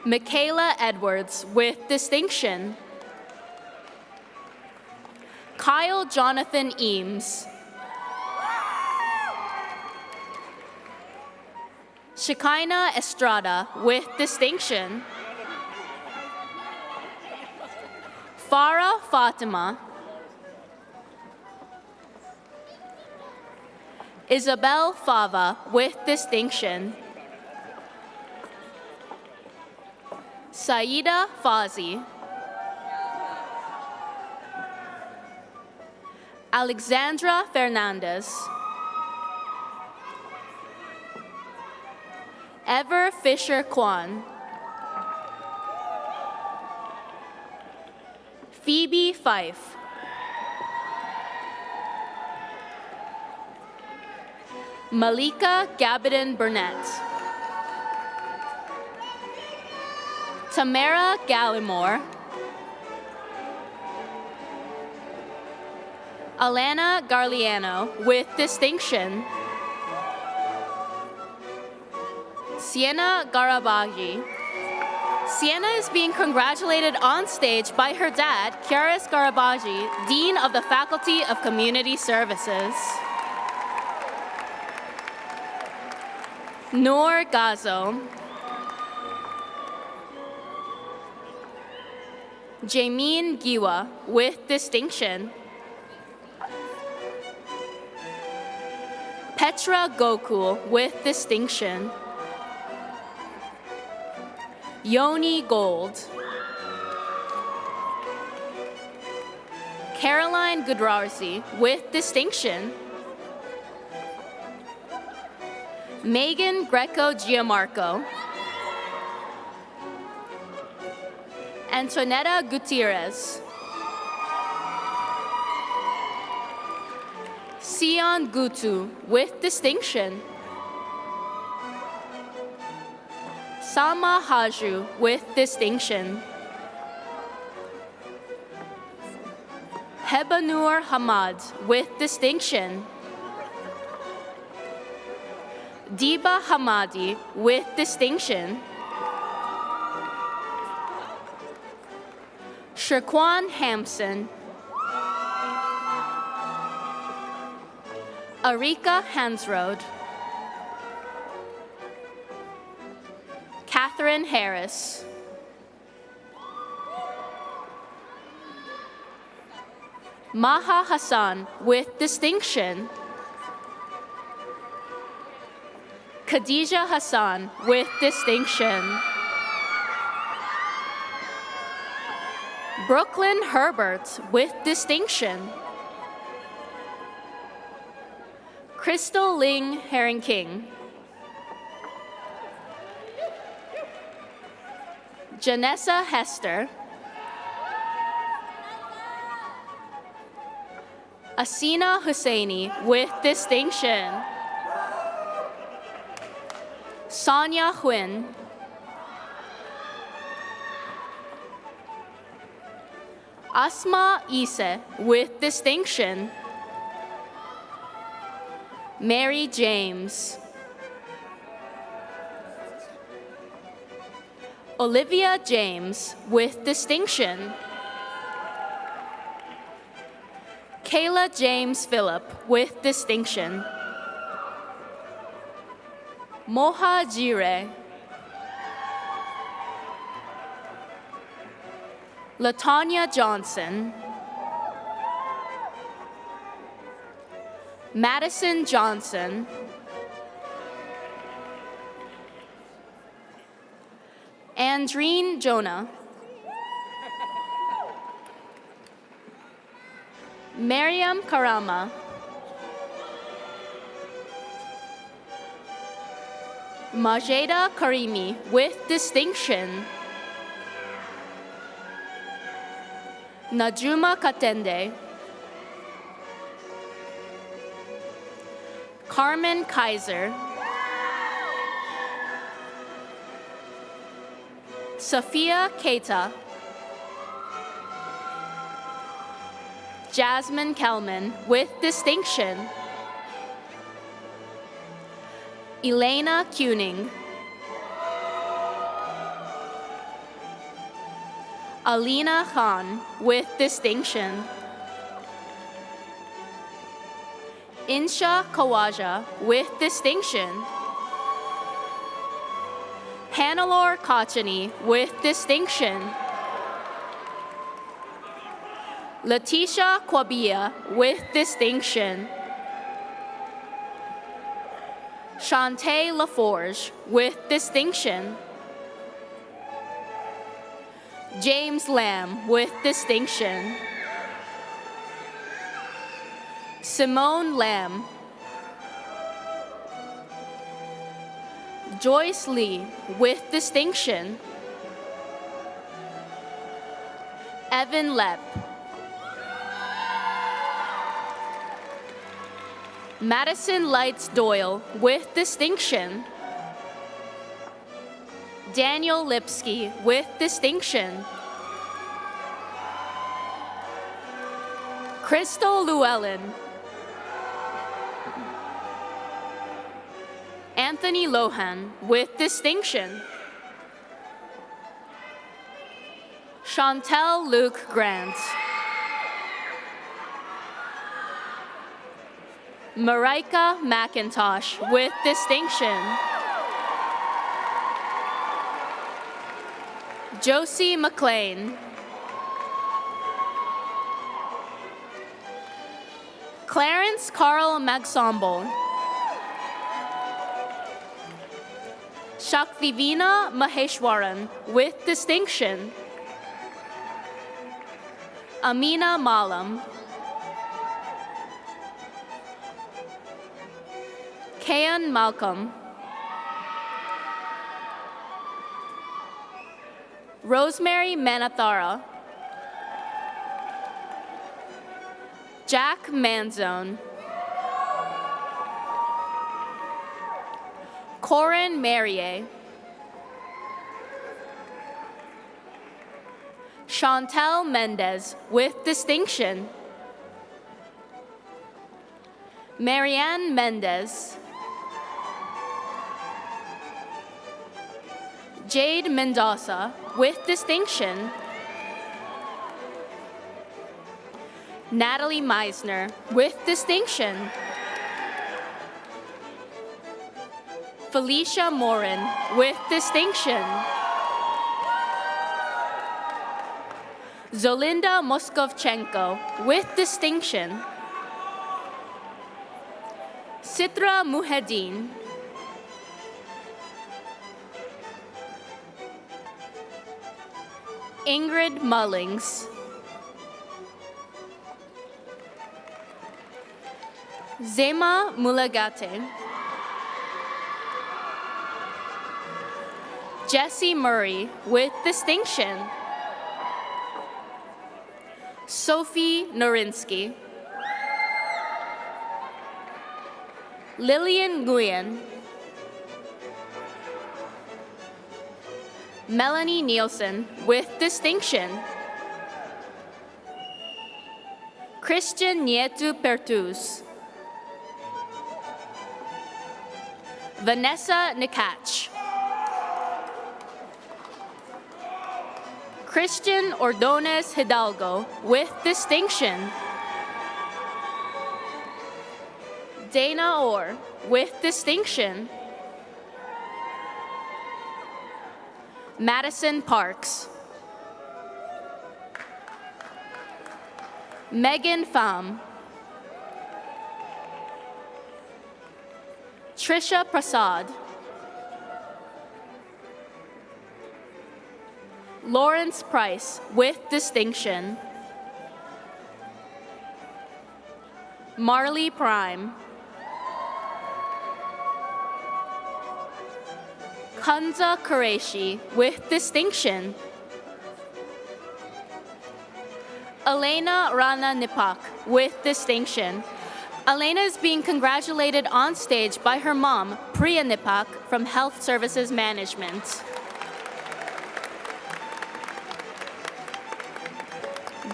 Michaela Edwards with distinction. Kyle Jonathan Eames. Shekinah Estrada with distinction. Farah Fatima. Isabel Fava with distinction. Saida Fazi. Alexandra Fernandez. Ever Fisher Kwan. Phoebe Fife. Malika Gabidon Burnett. Tamara Gallimore. Alana Garliano with distinction. Sienna Garabaji. Sienna is being congratulated on stage by her dad, Kiaris Garabaji, Dean of the Faculty of Community Services. Noor Gazo. Jameen Giwa with distinction. Petra Gokul with distinction. Yoni Gold. Caroline Gudrarsi with distinction. Megan Greco Giamarco. Antonetta Gutierrez. Sion Gutu with distinction. Sama Haju with distinction. Hebanur Hamad with distinction. Diba Hamadi with distinction. Shaquan Hampson. Arika Hansrode. Catherine Harris. Maha Hassan with distinction. Khadija Hassan with distinction. Brooklyn Herbert with distinction. Crystal Ling Herring King. Janessa Hester. Asina Husseini with distinction. Sonia Huyn. Asma Ise with distinction. Mary James. Olivia James with distinction. Kayla James Phillip with distinction. Moha Jire. Latanya Johnson. Madison Johnson. Andreen Jonah. Mariam Karama. Majeda Karimi with distinction. Najuma Katende. Carmen Kaiser. Sophia Keita. Jasmine Kelman with distinction. Elena Kuning. Alina Khan with distinction. Insha Kawaja with distinction. Hannelore Kochani with distinction. Letitia Kwabia with distinction. Shantae LaForge with distinction. James Lamb with distinction. Simone Lamb. Joyce Lee with distinction. Evan Lepp. Madison Lights Doyle with distinction. Daniel Lipsky with distinction. Crystal Llewellyn. Anthony Lohan with distinction. Chantel Luke Grant. Marika McIntosh with distinction. Josie McLean. Clarence Carl Magsamble. Shaktivina Maheshwaran with distinction. Amina Malam. Kayan Malcolm. Rosemary Manathara. Jack Manzone. Corin Marier. Chantel Mendez, with distinction. Marianne Mendez. Jade Mendoza, with distinction. Natalie Meisner, with distinction. Felicia Morin, with distinction. Zolinda Moskovchenko, with distinction. Sitra Muheddin. Ingrid Mullings. Zema Mulagate. Jesse Murray, with distinction. Sophie Norinsky. Lillian Nguyen. Melanie Nielsen, with distinction. Christian Nieto Pertus. Vanessa Nikach. Christian Ordonez Hidalgo, with distinction. Dana Orr, with distinction. Madison Parks. Megan Pham. Trisha Prasad. Lawrence Price, with distinction. Marley Prime. Kanza Qureshi, with distinction. Elena Rana Nipak, with distinction. Elena is being congratulated on stage by her mom, Priya Nipak, from Health Services Management.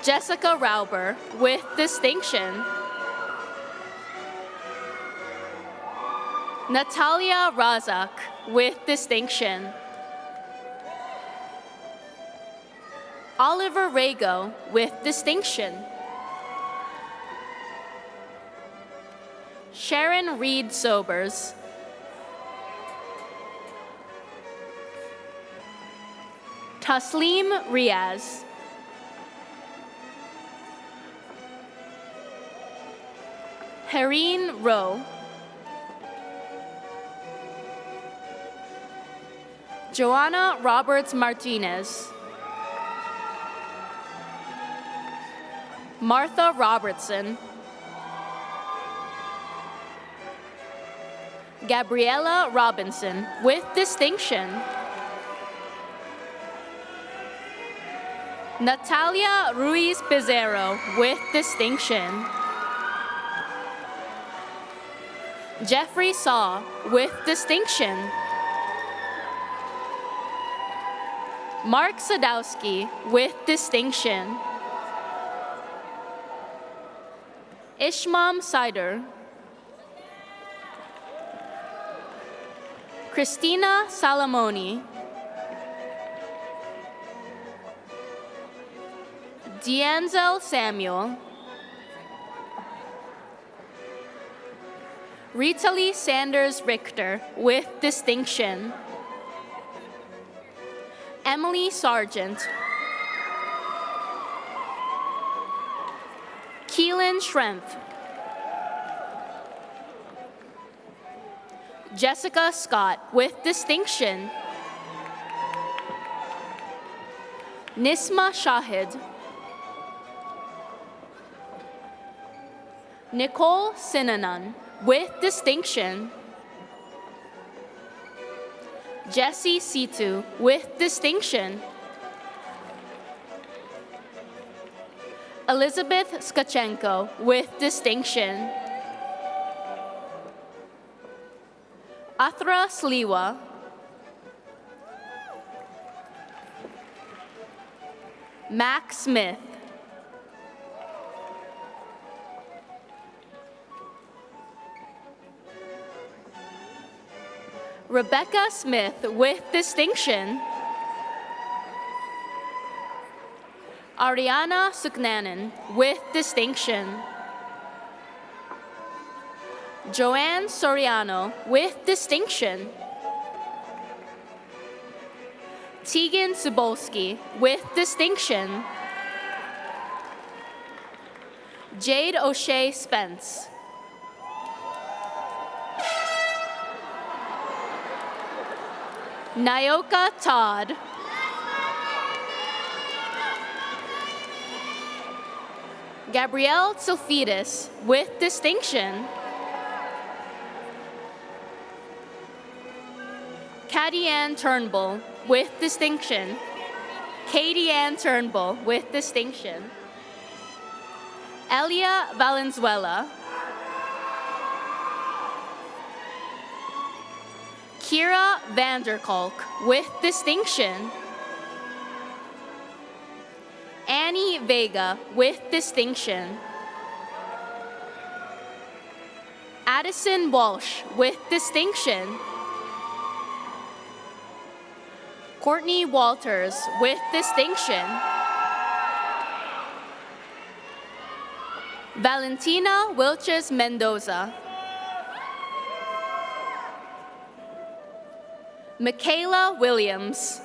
Jessica Rauber, with distinction. Natalia Razak, with distinction. Oliver Rago, with distinction. Sharon Reed Sobers. Taslim Riaz. Hareen Rowe. Joanna Roberts Martinez. Martha Robertson. Gabriella Robinson, with distinction. Natalia Ruiz Pizarro, with distinction. Jeffrey Saw, with distinction. Mark Sadowski, with distinction. Ishmam Sider. Christina Salamoni. D'Anzel Samuel. Ritalee Sanders Richter, with distinction. Emily Sargent. Keelan Schrempf. Jessica Scott, with distinction. Nisma Shahid. Nicole Sinanan, with distinction. Jesse Situ, with distinction. Elizabeth Skachenko, with distinction. Athra Sliwa. Mac Smith. Rebecca Smith with distinction. Ariana Suknanen with distinction. Joanne Soriano with distinction. Tegan Subolski with distinction. Jade O'Shea Spence. Nyoka Todd. Gabrielle Sulfidis with distinction. Katie Ann Turnbull with distinction. Katie Ann Turnbull with distinction. Elia Valenzuela. Kira Vanderkolk with distinction. Annie Vega with distinction. Addison Walsh with distinction. Courtney Walters with distinction. Valentina Wilches Mendoza. Michaela Williams.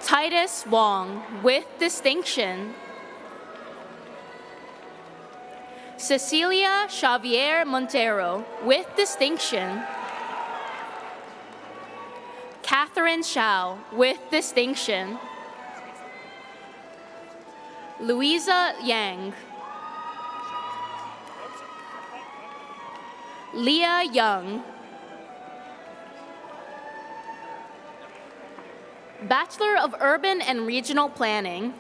Titus Wong with distinction. Cecilia Xavier Montero with distinction. Catherine Shao with distinction. Louisa Yang. Leah Young. Bachelor of Urban and Regional Planning.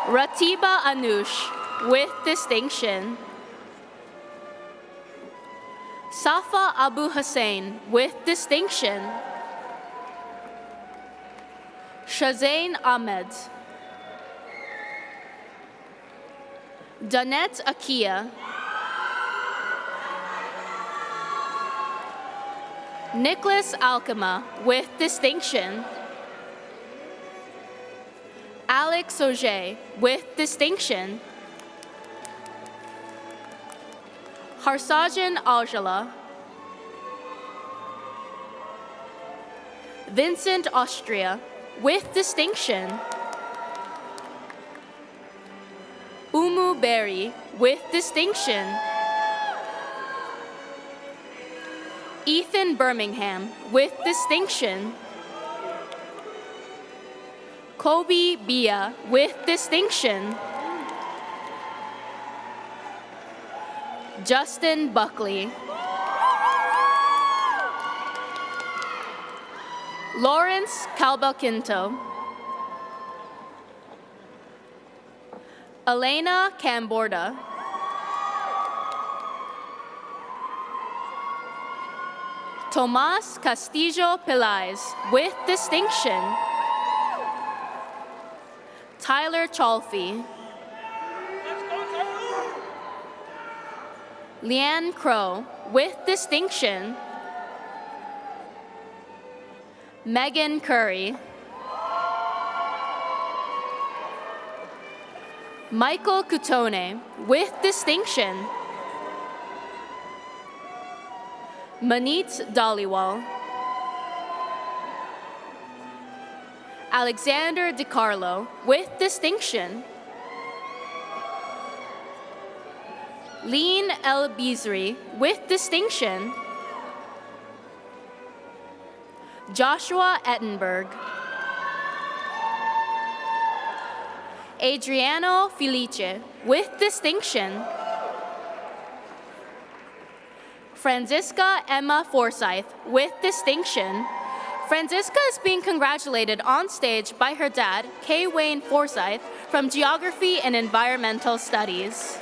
Ratiba Anush with distinction. Safa Abu Hussein with distinction. Shazain Ahmed. Danette Akia. Nicholas Alcama with distinction. Alex Auger with distinction. Harsajan Aujala. Vincent Austria with distinction. Umu Berry with distinction. Ethan Birmingham with distinction. Kobe Bia with distinction. Justin Buckley. Lawrence Calbalquinto. Elena Camborda. Tomas Castillo Pelaez with distinction. Tyler Chalfie. Leanne Crow with distinction. Megan Curry. Michael Cutone with distinction. Manit Dhaliwal. Alexander DiCarlo with distinction. Lean El Bizri with distinction. Joshua Ettenberg. Adriano Felice with distinction. Francisca Emma Forsyth with distinction. Francisca is being congratulated on stage by her dad, K. Wayne Forsyth, from Geography and Environmental Studies.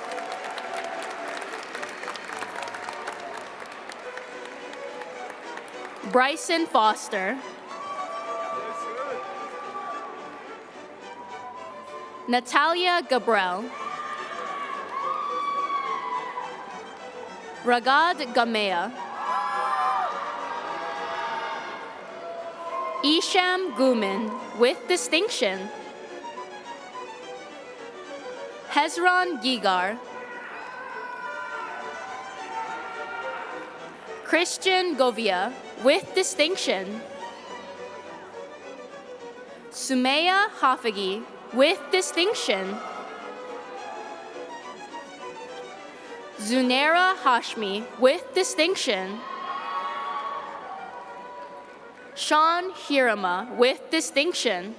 Bryson Foster. Natalia Gabriel. Ragad Gamea. Isham Guman with distinction. Hezron Gigar. Christian Govia with distinction. Sumaya Hafagi with distinction. Zunaira Hashmi with distinction. Sean Hirama with distinction.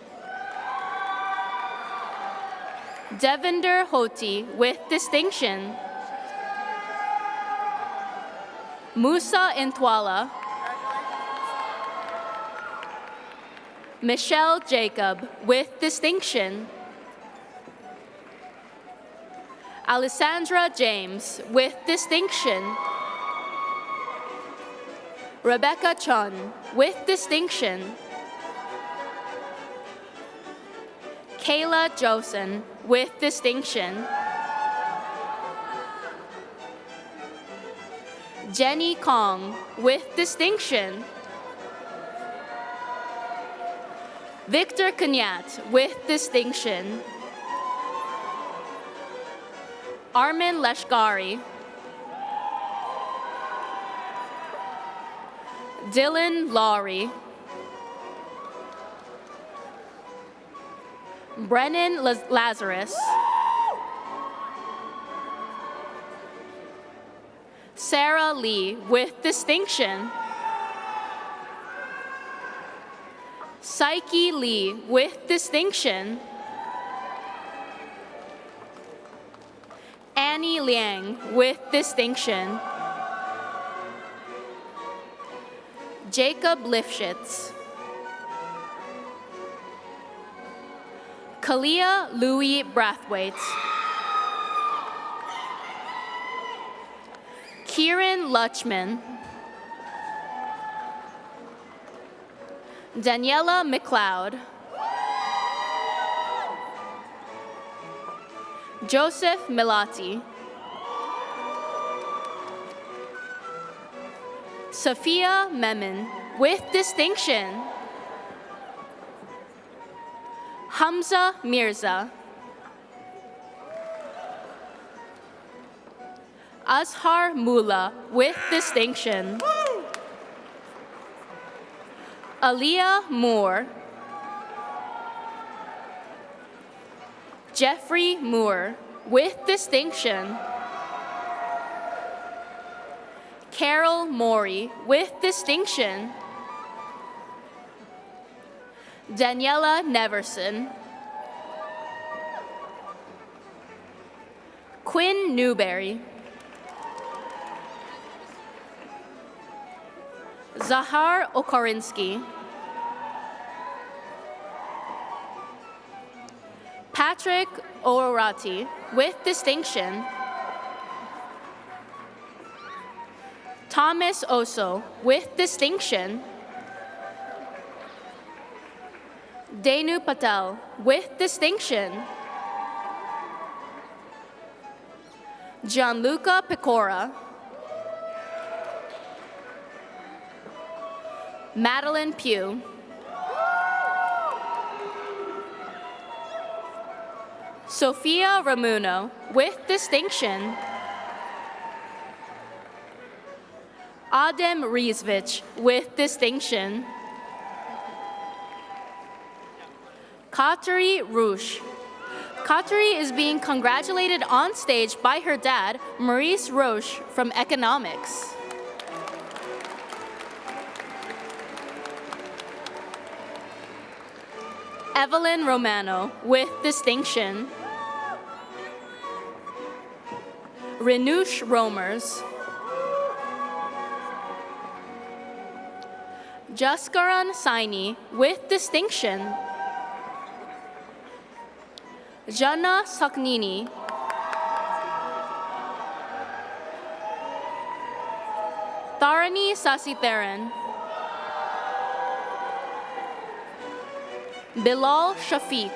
Devinder Hoti with distinction. Musa Intwala. Michelle Jacob with distinction. Alessandra James with distinction. Rebecca Chun with distinction. Kayla Josen with distinction. Jenny Kong with distinction. Victor Kanyat with distinction. Armin Leshkari. Dylan Laurie. Brennan Lazarus. Sarah Lee with distinction. Psyche Lee with distinction. Annie Liang with distinction. Jacob Lifshitz. Kalia Louis Brathwaite. Kieran Lutchman. Daniela McLeod. Joseph Milati. Sophia Memon with distinction. Hamza Mirza. Azhar Mula with distinction. Aliyah Moore. Jeffrey Moore with distinction. Carol Morey with distinction. Daniela Neverson. Quinn Newberry. Zahar Okorinsky. Patrick Ororati with distinction. Thomas Oso with distinction. Danu Patel with distinction. Gianluca Pecora. Madeline Pugh. Sophia Ramuno with distinction. Adem Rizvich with distinction. Kateri Rush. Kateri is being congratulated on stage by her dad, Maurice Roche, from Economics. Evelyn Romano with distinction. Renush Romers. Jaskaran Saini with distinction. Jana Saknini. Tharani Sasitharan. Bilal Shafiq,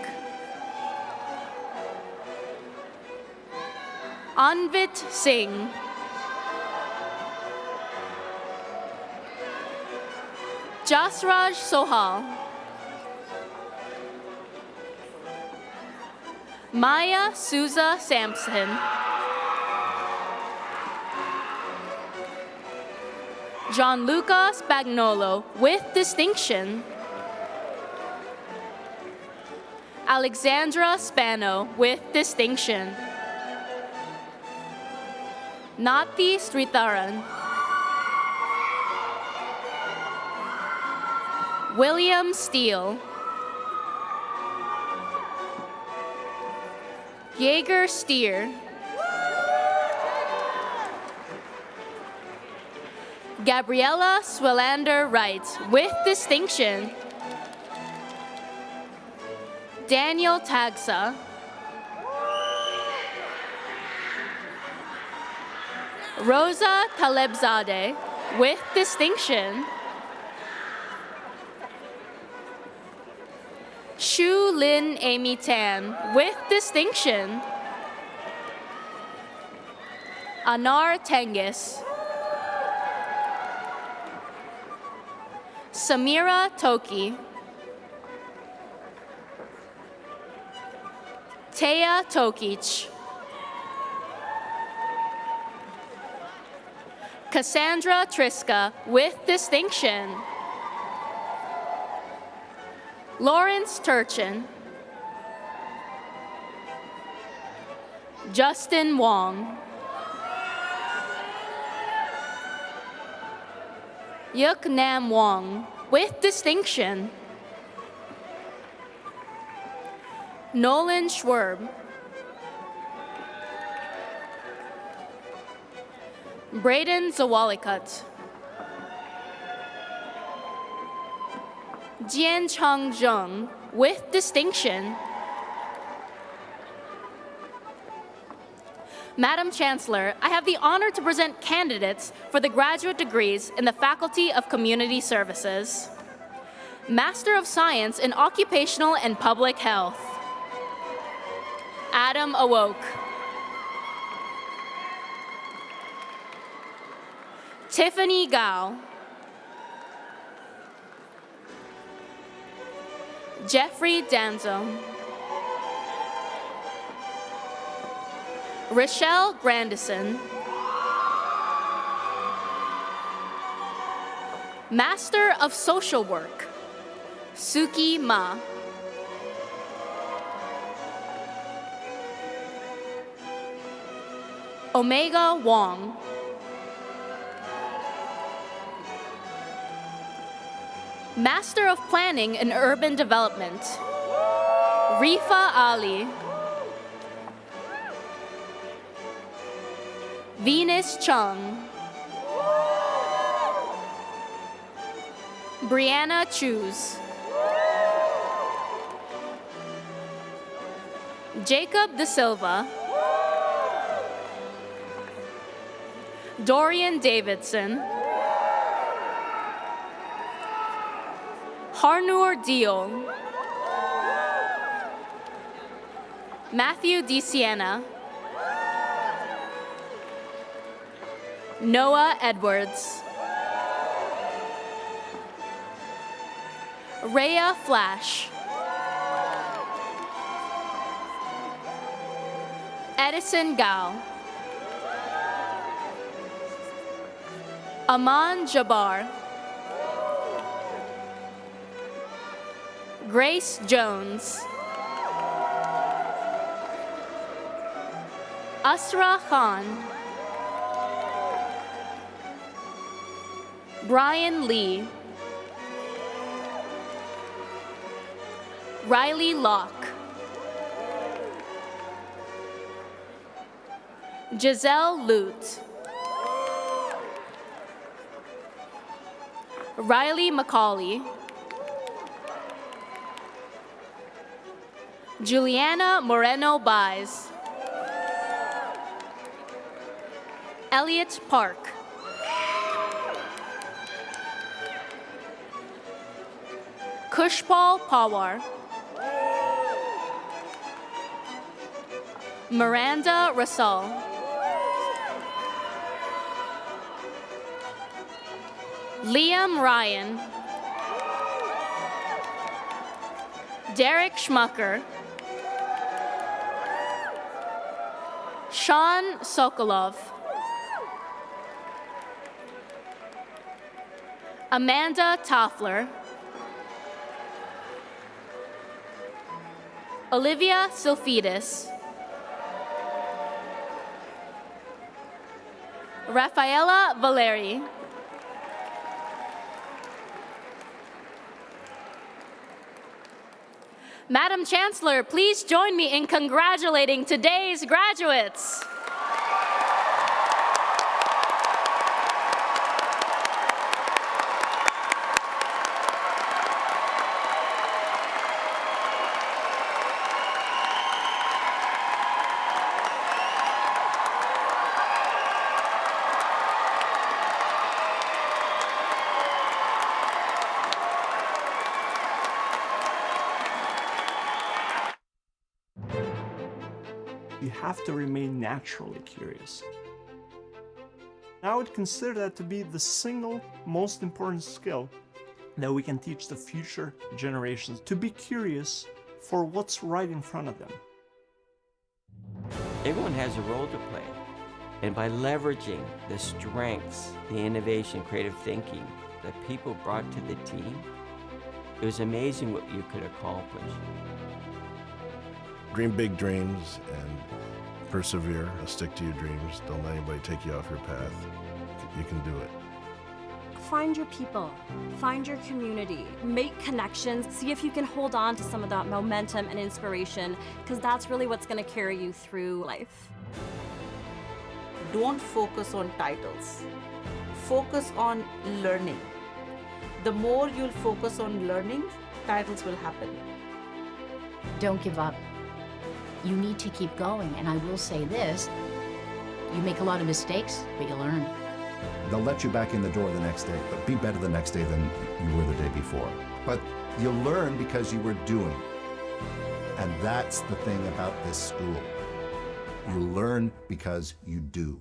Anvit Singh, Jasraj Sohal, Maya Souza Sampson, Gianluca Spagnolo with distinction, Alexandra Spano with distinction, Nati Sritharan, William Steele, Jaeger Steer, Gabriella Swilander Wright with distinction, Daniel Tagsa, Rosa Talebzadeh with distinction, Shu Lin Amy Tan with distinction, Anar Tengis, Samira Toki, Taya Tokic, Cassandra Triska with distinction, Lawrence Turchin, Justin Wong, Yuk Nam Wong with distinction, Nolan Schwerb, Braden Zawalikut, Jian Chang Zheng with distinction. Madam Chancellor, I have the honor to present candidates for the graduate degrees in the Faculty of Community Services. Master of Science in Occupational and Public Health, Adam Awoke. Tiffany Gao, Jeffrey Danzo, Rochelle Grandison, Master of Social Work, Suki Ma, Omega Wong, Master of Planning and Urban Development, Rifa Ali, Venus Chung, Brianna Chus, Jacob De Silva, Dorian Davidson, Harnoor Deal, Matthew DeSiena, Noah Edwards, Rhea Flash, Edison Gao, Aman Jabbar, Grace Jones, Asra Khan, Brian Lee, Riley Locke, Giselle Lute, Riley McCauley, Juliana Moreno Baez, Elliot Park, Kushpal Pawar, Miranda Rasul. Liam Ryan. Derek Schmucker. Sean Sokolov. Amanda Toffler. Olivia Silfidis. Rafaela Valeri. Madam Chancellor, please join me in congratulating today's graduates. You have to remain naturally curious. I would consider that to be the single most important skill that we can teach the future generations, to be curious for what's right in front of them. Everyone has a role to play, and by leveraging the strengths, the innovation, creative thinking that people brought to the team, it was amazing what you could accomplish. Dream big dreams and persevere, stick to your dreams. Don't let anybody take you off your path. You can do it. Find your people, find your community, make connections, see if you can hold on to some of that momentum and inspiration, because that's really what's going to carry you through life. Don't focus on titles. Focus on learning. The more you'll focus on learning, titles will happen. Don't give up. You need to keep going, and I will say this, you make a lot of mistakes, but you learn. They'll let you back in the door the next day, but be better the next day than you were the day before. But you'll learn because you were doing. And that's the thing about this school. You learn because you do.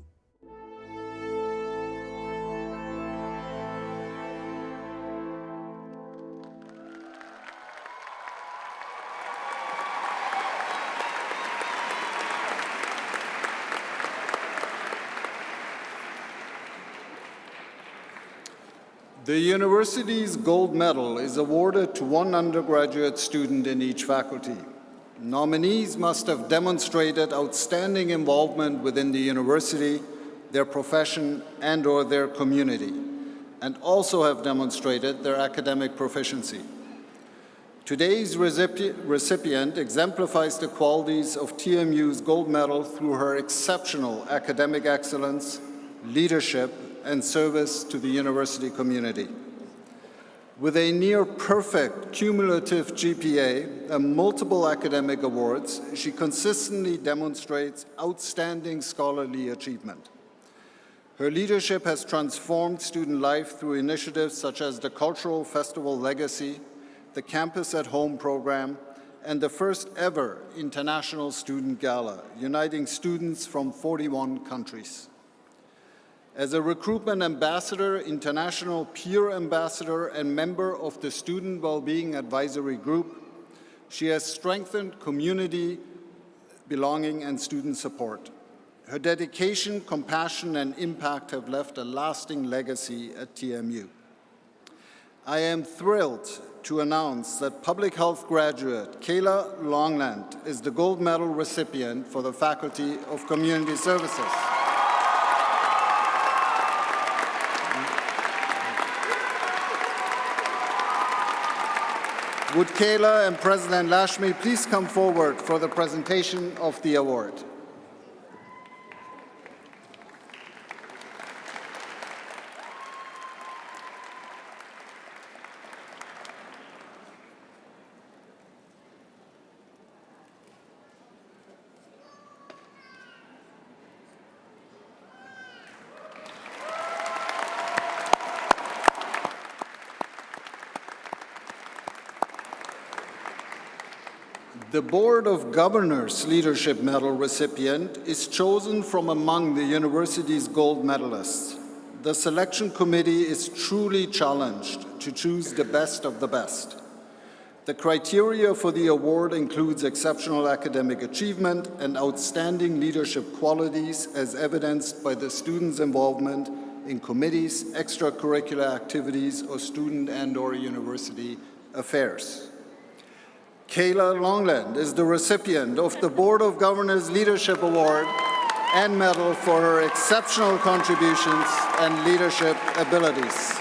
The university's gold medal is awarded to one undergraduate student in each faculty. Nominees must have demonstrated outstanding involvement within the university, their profession, and/or their community, and also have demonstrated their academic proficiency. Today's recipient exemplifies the qualities of TMU's gold medal through her exceptional academic excellence, leadership, and service to the university community. With a near-perfect cumulative GPA and multiple academic awards, she consistently demonstrates outstanding scholarly achievement. Her leadership has transformed student life through initiatives such as the Cultural Festival Legacy, the Campus at Home program, and the first ever International Student Gala, uniting students from 41 countries. As a recruitment ambassador, international peer ambassador, and member of the Student Wellbeing Advisory Group, she has strengthened community belonging and student support. Her dedication, compassion, and impact have left a lasting legacy at TMU. I am thrilled to announce that public health graduate Kayla Longland is the gold medal recipient for the Faculty of Community Services. Would Kayla and President Lashmi please come forward for the presentation of the award? The Board of Governors Leadership Medal recipient is chosen from among the university's gold medalists. The selection committee is truly challenged to choose the best of the best. The criteria for the award includes exceptional academic achievement and outstanding leadership qualities as evidenced by the students' involvement in committees, extracurricular activities, or student and/or university affairs. Kayla Longland is the recipient of the Board of Governors Leadership Award and Medal for her exceptional contributions and leadership abilities.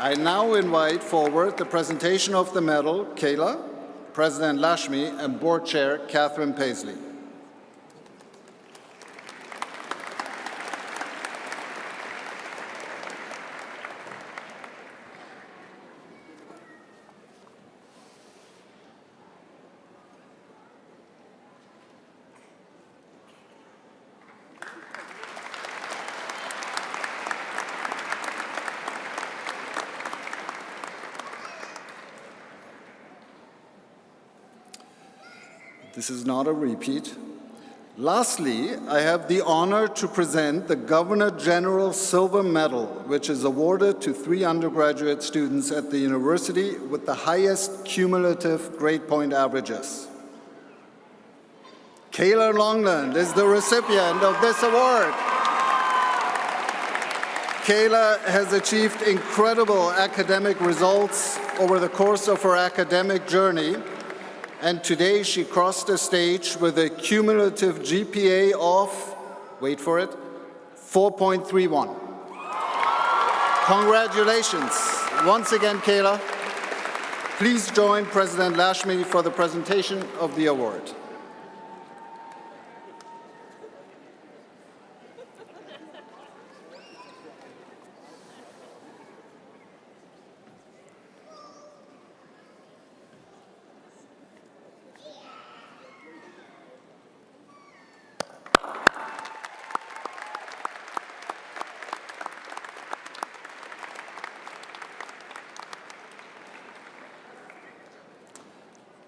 I now invite forward the presentation of the medal, Kayla, President Lashmi, and Board Chair Catherine Paisley. This is not a repeat. Lastly, I have the honor to present the Governor General Silver Medal, which is awarded to 3 undergraduate students at the university with the highest cumulative grade point averages. Kayla Longland is the recipient of this award. Kayla has achieved incredible academic results over the course of her academic journey, and today she crossed the stage with a cumulative GPA of, wait for it, 4.31. Congratulations. Once again, Kayla. Please join President Lashmi for the presentation of the award.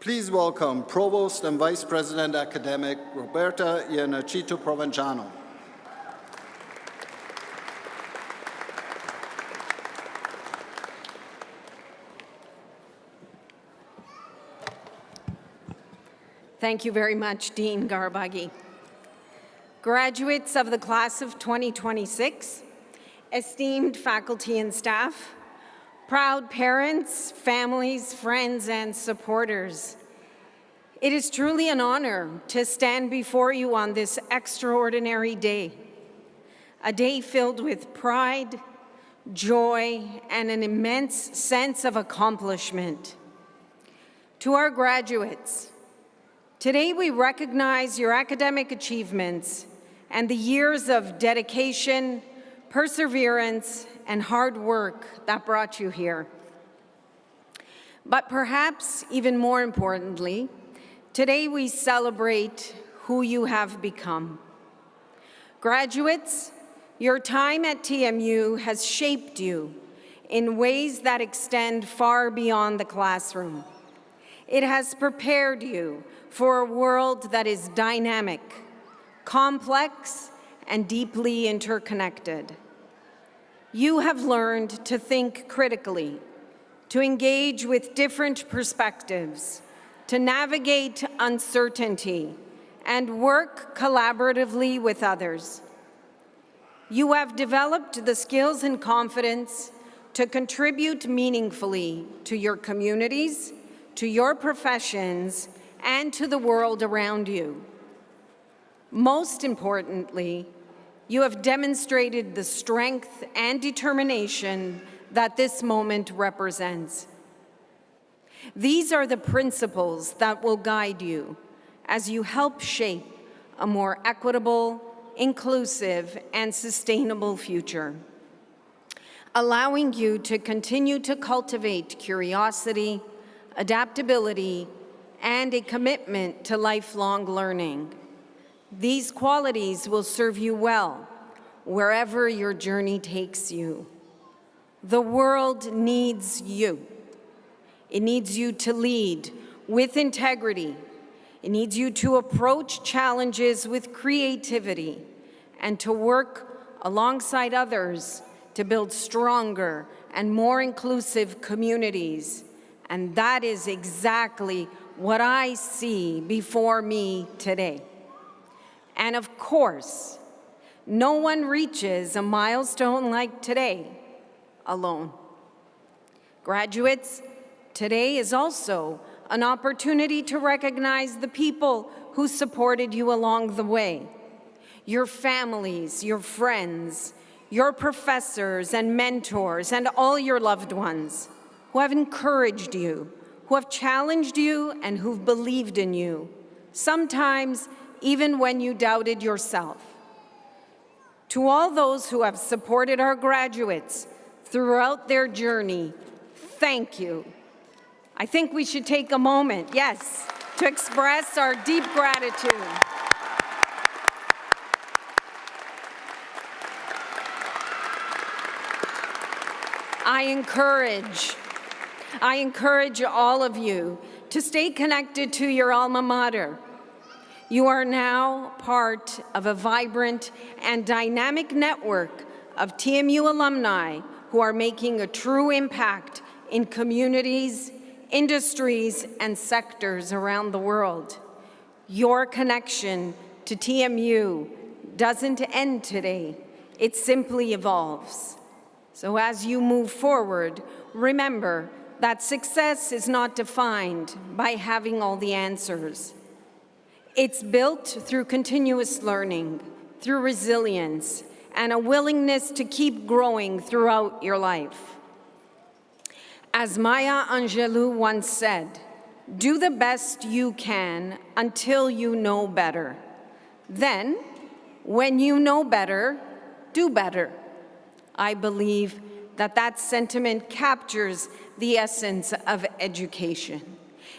Please welcome Provost and Vice President Academic Roberta Iannacito Provenzano. Thank you very much, Dean Garbagi. Graduates of the class of 2026, esteemed faculty and staff, proud parents, families, friends, and supporters. It is truly an honor to stand before you on this extraordinary day, a day filled with pride, joy, and an immense sense of accomplishment. To our graduates, today we recognize your academic achievements and the years of dedication, perseverance, and hard work that brought you here. But perhaps even more importantly, today we celebrate who you have become. Graduates, your time at TMU has shaped you in ways that extend far beyond the classroom. It has prepared you for a world that is dynamic, complex, and deeply interconnected. You have learned to think critically, to engage with different perspectives, to navigate uncertainty, and work collaboratively with others. You have developed the skills and confidence to contribute meaningfully to your communities, to your professions, and to the world around you. Most importantly, you have demonstrated the strength and determination that this moment represents. These are the principles that will guide you as you help shape a more equitable, inclusive, and sustainable future, allowing you to continue to cultivate curiosity, adaptability, and a commitment to lifelong learning. These qualities will serve you well wherever your journey takes you. The world needs you. It needs you to lead with integrity. It needs you to approach challenges with creativity and to work alongside others to build stronger and more inclusive communities. And that is exactly what I see before me today. And of course, no one reaches a milestone like today alone. Graduates, today is also an opportunity to recognize the people who supported you along the way. Your families, your friends, your professors and mentors, and all your loved ones who have encouraged you, who have challenged you, and who've believed in you, sometimes even when you doubted yourself. To all those who have supported our graduates throughout their journey, thank you. I think we should take a moment, yes, to express our deep gratitude. I encourage all of you to stay connected to your alma mater. You are now part of a vibrant and dynamic network of TMU alumni who are making a true impact in communities, industries, and sectors around the world. Your connection to TMU doesn't end today, it simply evolves. So as you move forward, remember that success is not defined by having all the answers. It's built through continuous learning, through resilience, and a willingness to keep growing throughout your life. As Maya Angelou once said, do the best you can until you know better. Then, when you know better, do better. I believe that that sentiment captures the essence of education.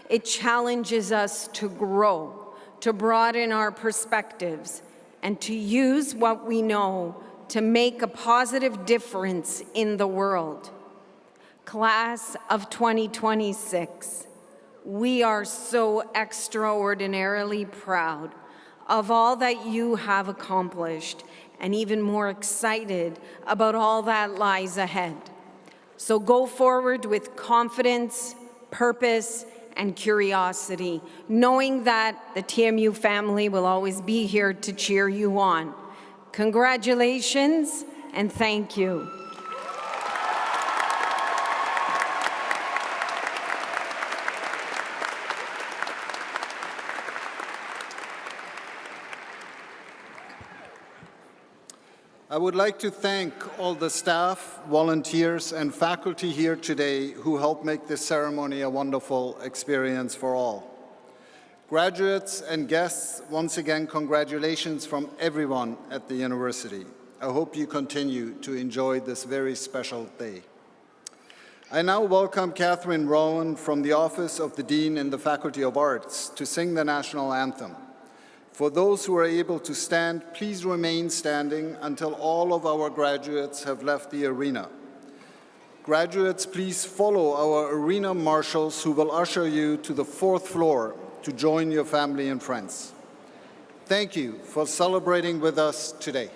It challenges us to grow, to broaden our perspectives, and to use what we know to make a positive difference in the world. Class of 2026, we are so extraordinarily proud of all that you have accomplished and even more excited about all that lies ahead. So go forward with confidence, purpose, and curiosity, knowing that the TMU family will always be here to cheer you on. Congratulations and thank you. I would like to thank all the staff, volunteers, and faculty here today who helped make this ceremony a wonderful experience for all. Graduates and guests, once again, congratulations from everyone at the university. I hope you continue to enjoy this very special day. I now welcome Catherine Rowan from the Office of the Dean in the Faculty of Arts to sing the national anthem. For those who are able to stand, please remain standing until all of our graduates have left the arena. Graduates, please follow our arena marshals who will usher you to the 4th floor to join your family and friends. Thank you for celebrating with us today.